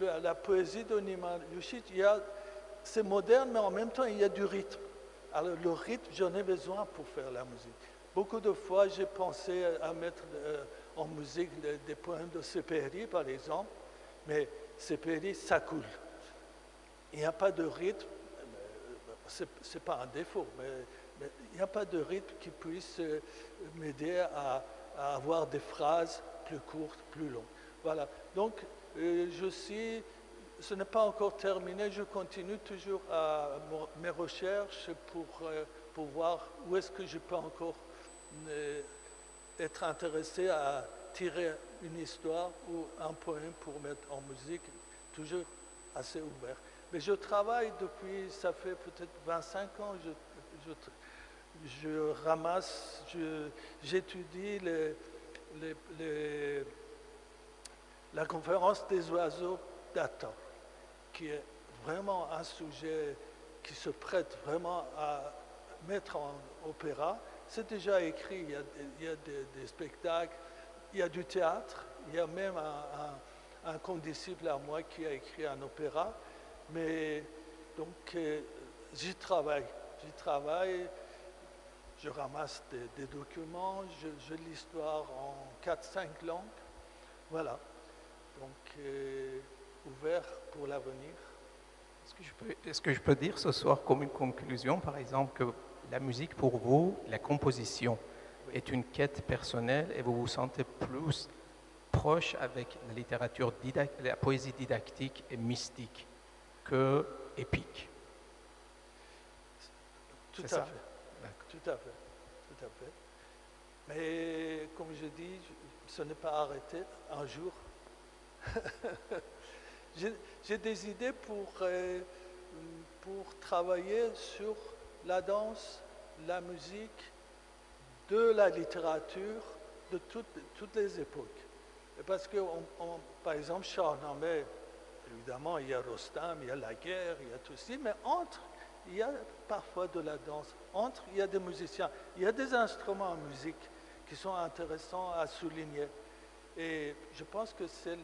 C: la poésie de Nima Yushit, c'est moderne, mais en même temps, il y a du rythme. Alors, le rythme, j'en ai besoin pour faire la musique. Beaucoup de fois, j'ai pensé à mettre en musique des poèmes de Sepehri, par exemple, mais Sepehri, ça coule. Il n'y a pas de rythme, ce n'est pas un défaut, mais il n'y a pas de rythme qui puisse m'aider à avoir des phrases plus courtes, plus longues. Voilà, donc ce n'est pas encore terminé, je continue toujours mes recherches pour voir où est-ce que je peux encore être intéressé à tirer une histoire ou un poème pour mettre en musique, toujours assez ouvert. Mais je travaille depuis, ça fait peut-être 25 ans, je ramasse, j'étudie la conférence des oiseaux d'Attar, qui est vraiment un sujet qui se prête vraiment à mettre en opéra, c'est déjà écrit. Il y a des spectacles, il y a du théâtre, il y a même un condisciple à moi qui a écrit un opéra. Mais donc, j'y travaille. Je ramasse des documents, je lis l'histoire en 4-5 langues. Voilà. Donc, ouvert pour l'avenir.
G: Est-ce que je peux dire ce soir comme une conclusion, par exemple, que la musique pour vous, la composition, est une quête personnelle et vous vous sentez plus proche avec la littérature, la poésie didactique et mystique que épique?
C: Tout à fait. Mais comme je dis, ce n'est pas arrêté un jour. J'ai des idées pour travailler sur la danse, la musique, de la littérature, de toutes les époques. Et parce que, par exemple, Shahnameh, évidemment, il y a Rostam, il y a la guerre, il y a tout ça, mais entre, il y a parfois de la danse, entre, il y a des musiciens, il y a des instruments en musique qui sont intéressants à souligner. Et je pense que c'est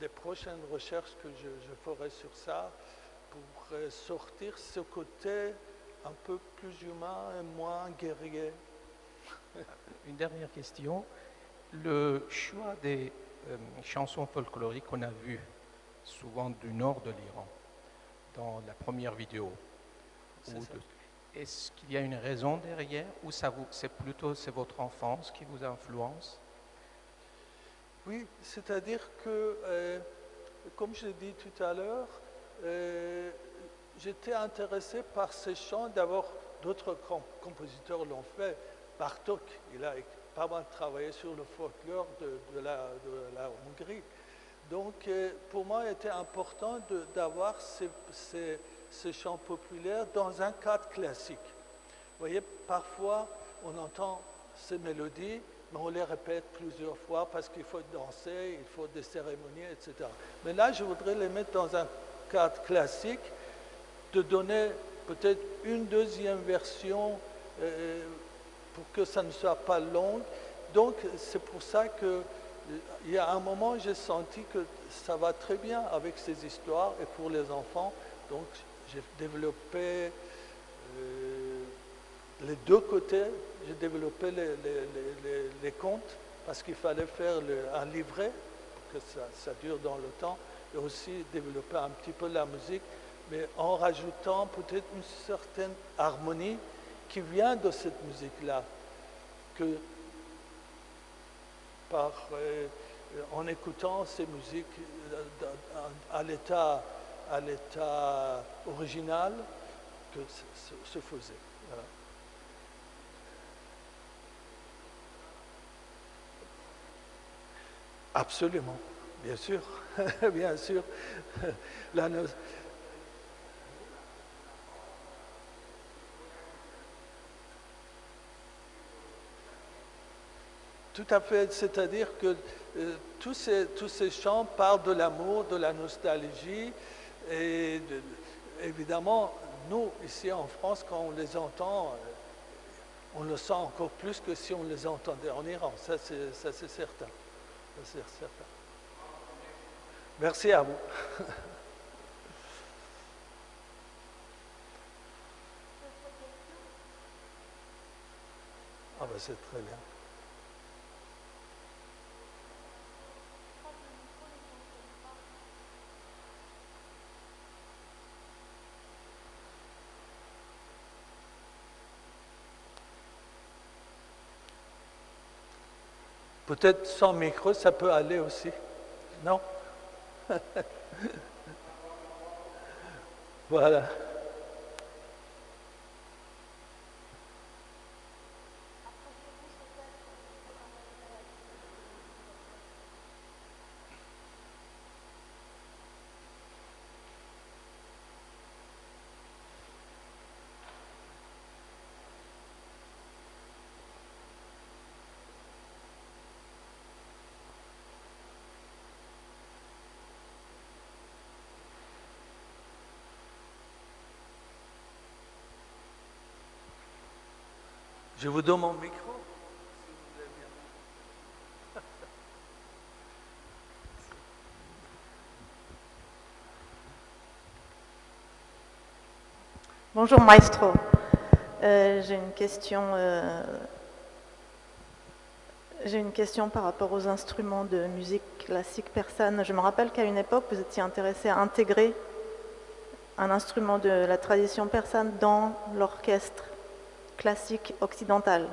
C: les prochaines recherches que je ferai sur ça pour sortir ce côté un peu plus humain et moins guerrier.
G: Une dernière question. Le choix des chansons folkloriques qu'on a vues, souvent du nord de l'Iran, dans la première vidéo, est-ce qu'il y a une raison derrière ou c'est plutôt votre enfance qui vous influence?
C: Oui, c'est-à-dire que, comme je l'ai dit tout à l'heure, j'étais intéressé par ces chants. D'abord, d'autres compositeurs l'ont fait. Bartók, il a pas mal travaillé sur le folklore de la Hongrie. Donc, pour moi, il était important d'avoir ces chants populaires dans un cadre classique. Vous voyez, parfois, on entend ces mélodies, mais on les répète plusieurs fois parce qu'il faut danser, il faut des cérémonies, etc. Mais là, je voudrais les mettre dans un cadre classique, de donner peut-être une deuxième version pour que ça ne soit pas long. Donc, c'est pour ça qu'il y a un moment, j'ai senti que ça va très bien avec ces histoires et pour les enfants. Donc, j'ai développé les deux côtés. J'ai développé les contes parce qu'il fallait faire un livret pour que ça dure dans le temps et aussi développer un petit peu la musique, mais en rajoutant peut-être une certaine harmonie qui vient de cette musique-là, que en écoutant ces musiques à l'état original, que se faisait. Voilà. Absolument, bien sûr, bien sûr. Tout à fait, c'est-à-dire que tous ces chants parlent de l'amour, de la nostalgie, et évidemment, nous, ici en France, quand on les entend, on le sent encore plus que si on les entendait en Iran, ça c'est certain. C'est certain. Merci à vous. Ah ben c'est très bien. Peut-être sans micro, ça peut aller aussi. Non? Voilà. Je vous donne mon micro.
H: Bonjour maestro. J'ai une question par rapport aux instruments de musique classique persane. Je me rappelle qu'à une époque, vous étiez intéressé à intégrer un instrument de la tradition persane dans l'orchestre classique occidental.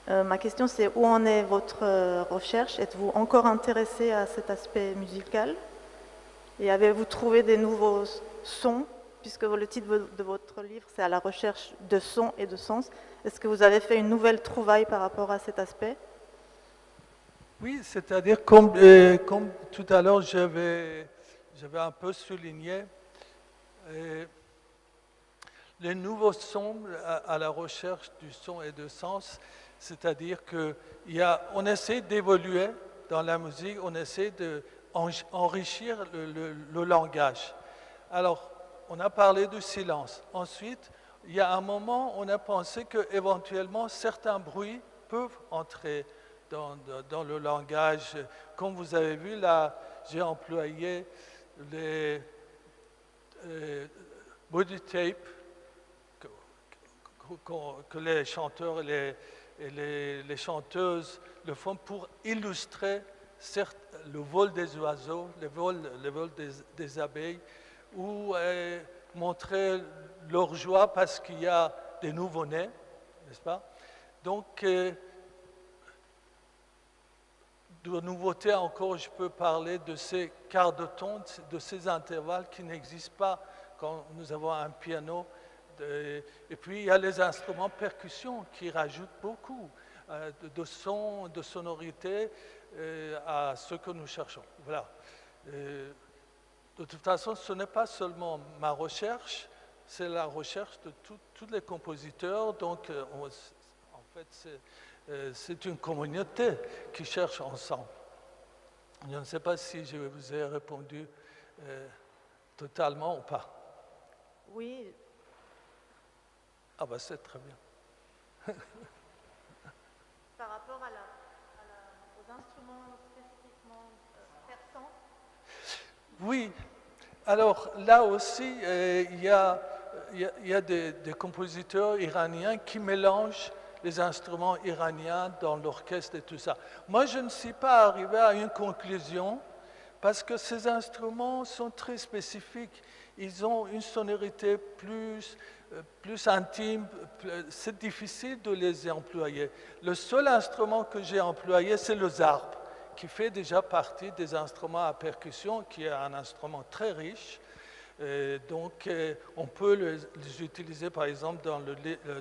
H: Ma question, c'est où en est votre recherche? Êtes-vous encore intéressé à cet aspect musical? Et avez-vous trouvé des nouveaux sons? Puisque le titre de votre livre, c'est à la recherche de sons et de sens. Est-ce que vous avez fait une nouvelle trouvaille par rapport à cet aspect?
C: Oui, c'est-à-dire, comme tout à l'heure, j'avais un peu souligné, les nouveaux sons à la recherche du son et du sens, c'est-à-dire qu'on essaie d'évoluer dans la musique, on essaie d'enrichir le langage. Alors, on a parlé du silence. Ensuite, il y a un moment, on a pensé qu'éventuellement, certains bruits peuvent entrer dans le langage. Comme vous avez vu, là, j'ai employé les body tape que les chanteurs et les chanteuses le font pour illustrer certes, le vol des oiseaux, le vol des abeilles, ou montrer leur joie parce qu'il y a des nouveau-nés, n'est-ce pas? Donc, de nouveautés encore, je peux parler de ces quarts de ton, de ces intervalles qui n'existent pas quand nous avons un piano. Et puis, il y a les instruments percussion qui rajoutent beaucoup de son, de sonorité à ce que nous cherchons. Voilà. De toute façon, ce n'est pas seulement ma recherche, c'est la recherche de tous les compositeurs. Donc, en fait, c'est une communauté qui cherche ensemble. Je ne sais pas si je vous ai répondu totalement ou pas.
H: Oui.
C: Ah ben, c'est très bien.
H: Par rapport aux instruments spécifiquement persans.
C: Oui, alors là aussi, il y a des compositeurs iraniens qui mélangent les instruments iraniens dans l'orchestre et tout ça. Moi, je ne suis pas arrivé à une conclusion parce que ces instruments sont très spécifiques. Ils ont une sonorité plus intime, c'est difficile de les employer. Le seul instrument que j'ai employé, c'est le zarb, qui fait déjà partie des instruments à percussion, qui est un instrument très riche. Donc, on peut les utiliser, par exemple,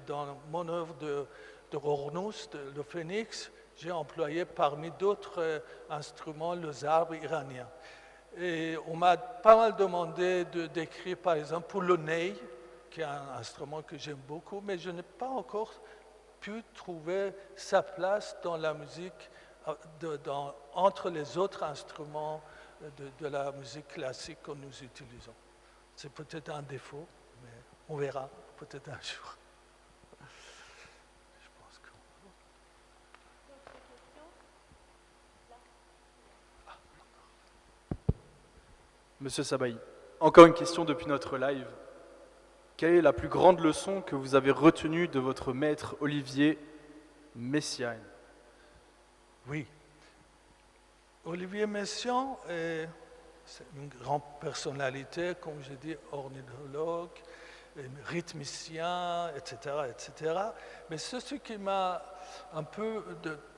C: dans mon œuvre de Hornous, le phénix. J'ai employé parmi d'autres instruments le zarb iranien. Et on m'a pas mal demandé d'écrire, par exemple, pour le ney, qui est un instrument que j'aime beaucoup, mais je n'ai pas encore pu trouver sa place dans la musique, entre les autres instruments de la musique classique que nous utilisons. C'est peut-être un défaut, mais on verra peut-être un jour. Je pense que...
F: Monsieur Sabahi, encore une question depuis notre live. Quelle est la plus grande leçon que vous avez retenue de votre maître Olivier Messiaen?
C: Oui. Olivier Messiaen, c'est une grande personnalité, comme je dis, ornithologue, rythmicien, etc., etc. Mais ce qui m'a un peu,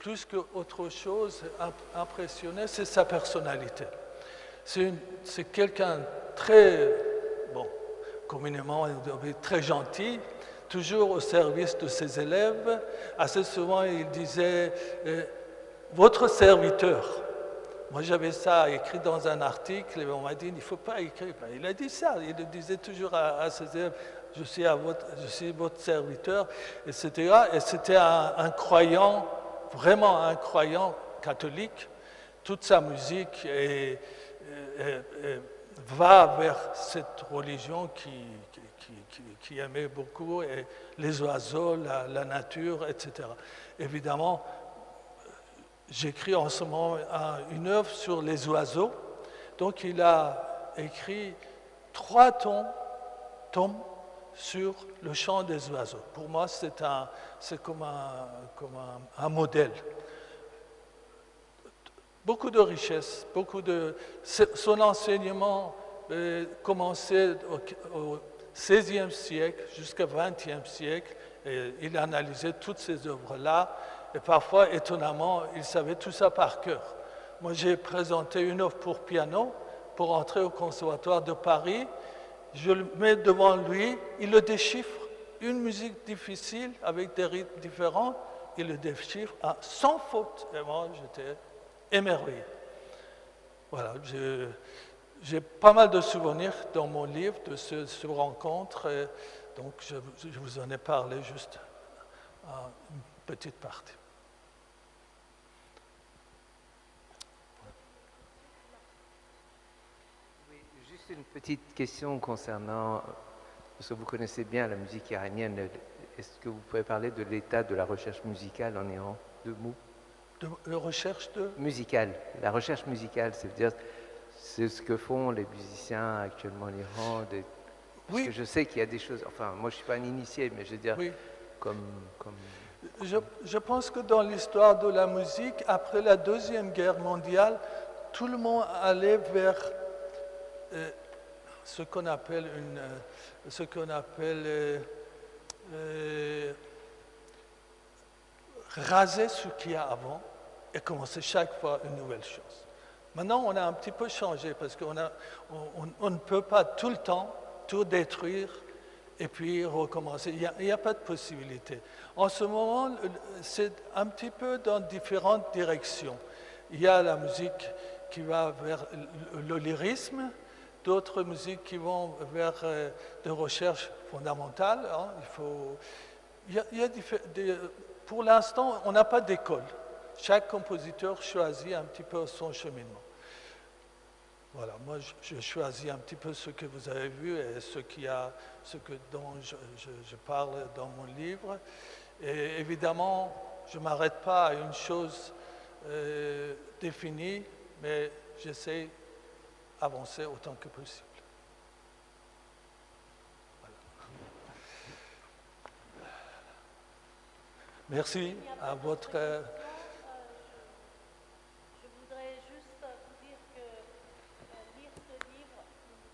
C: plus qu'autre chose, impressionné, c'est sa personnalité. C'est quelqu'un très, communément très gentil, toujours au service de ses élèves. Assez souvent, il disait « votre serviteur ». Moi, j'avais ça écrit dans un article et on m'a dit « il ne faut pas écrire ». Il a dit ça, il le disait toujours à ses élèves « je suis votre serviteur », etc. Et c'était un croyant, vraiment un croyant catholique. Toute sa musique va vers cette religion qui aimait beaucoup et les oiseaux, la nature, etc. Évidemment, j'écris en ce moment une œuvre sur les oiseaux. Donc il a écrit 3 tomes sur le chant des oiseaux. Pour moi, c'est comme un modèle. Beaucoup de richesse, son enseignement commençait au XVIe siècle jusqu'au XXe siècle. Et il analysait toutes ces œuvres-là. Et parfois, étonnamment, il savait tout ça par cœur. Moi, j'ai présenté une œuvre pour piano pour entrer au Conservatoire de Paris. Je le mets devant lui, il le déchiffre. Une musique difficile avec des rythmes différents, il le déchiffre sans faute. Et moi, j'étais émerveillé. Voilà, j'ai pas mal de souvenirs dans mon livre de ce rencontre. Et donc, je vous en ai parlé juste une petite partie.
I: Juste une petite question concernant, parce que vous connaissez bien la musique iranienne, est-ce que vous pouvez parler de l'état de la recherche musicale en Iran, de mots?
C: De recherche de
I: musicale. La recherche musicale, c'est-à-dire, c'est ce que font les musiciens actuellement en Iran. Parce que je sais qu'il y a des choses, enfin, moi je ne suis pas un initié, mais je veux dire, comme...
C: Je pense que dans l'histoire de la musique, après la Deuxième Guerre mondiale, tout le monde allait vers ce qu'on appelle raser ce qu'il y a avant et commencer chaque fois une nouvelle chose. Maintenant, on a un petit peu changé parce qu'on ne peut pas tout le temps tout détruire et puis recommencer. Il n'y a pas de possibilité. En ce moment, c'est un petit peu dans différentes directions. Il y a la musique qui va vers le lyrisme, d'autres musiques qui vont vers des recherches fondamentales. Hein. Pour l'instant, on n'a pas d'école. Chaque compositeur choisit un petit peu son cheminement. Voilà, moi je choisis un petit peu ce que vous avez vu et dont je parle dans mon livre. Et évidemment, je ne m'arrête pas à une chose définie, mais j'essaie d'avancer autant que possible. Voilà. Merci à votre...
A: Je voudrais juste vous dire que lire ce livre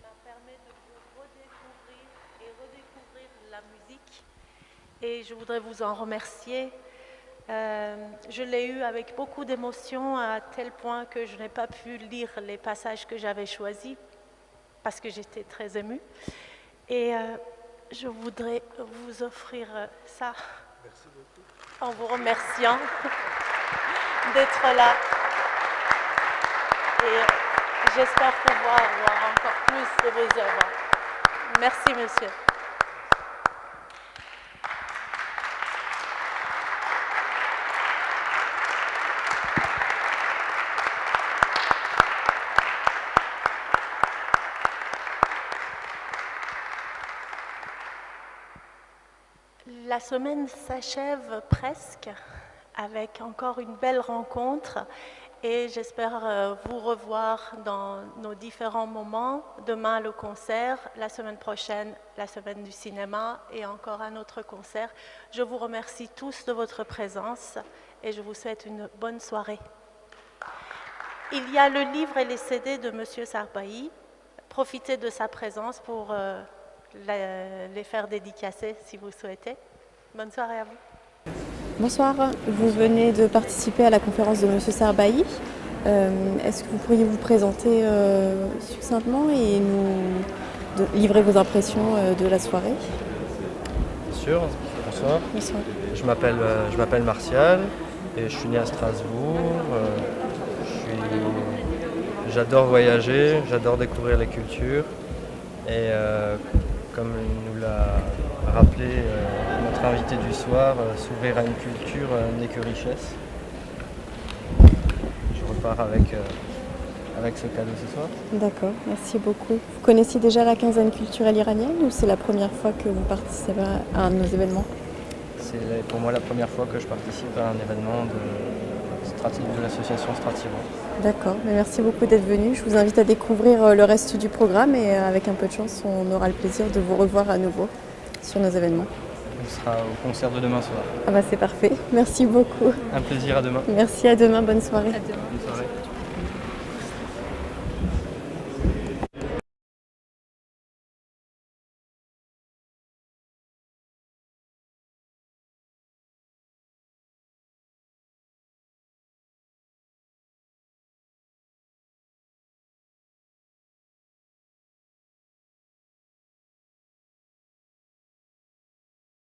A: m'a permis de vous redécouvrir la musique. Et je voudrais vous en remercier. Je l'ai eu avec beaucoup d'émotion à tel point que je n'ai pas pu lire les passages que j'avais choisis parce que j'étais très émue. Et je voudrais vous offrir ça.
C: Merci beaucoup.
A: En vous remerciant d'être là. Et j'espère pouvoir voir encore plus de vos œuvres. Merci, monsieur. La semaine s'achève presque avec encore une belle rencontre et j'espère vous revoir dans nos différents moments. Demain, le concert, la semaine prochaine, la semaine du cinéma et encore un autre concert. Je vous remercie tous de votre présence et je vous souhaite une bonne soirée. Il y a le livre et les CD de M. Sarbahi. Profitez de sa présence pour les faire dédicacer si vous souhaitez. Bonne soirée à vous.
J: Bonsoir, vous venez de participer à la conférence de M. Sarbahi. Est-ce que vous pourriez vous présenter succinctement et nous livrer vos impressions de la soirée?
K: Bien sûr, bonsoir.
J: Bonsoir.
K: Je m'appelle Martial et je suis né à Strasbourg. J'adore voyager, j'adore découvrir les cultures et comme nous l'a rappelé notre invité du soir, s'ouvrir à une culture n'est que richesse. Je repars avec avec ce cadeau ce soir.
J: D'accord, merci beaucoup. Vous connaissiez déjà la quinzaine culturelle iranienne ou c'est la première fois que vous participez à un de nos événements?
K: C'est pour moi la première fois que je participe à un événement de l'association Stratiron.
J: D'accord, mais merci beaucoup d'être venu. Je vous invite à découvrir le reste du programme et avec un peu de chance, on aura le plaisir de vous revoir à nouveau sur nos événements.
K: On sera au concert de demain soir.
J: Ah bah c'est parfait, merci beaucoup.
K: Un plaisir, à demain.
J: Merci, à demain, bonne soirée.
K: Bonne soirée.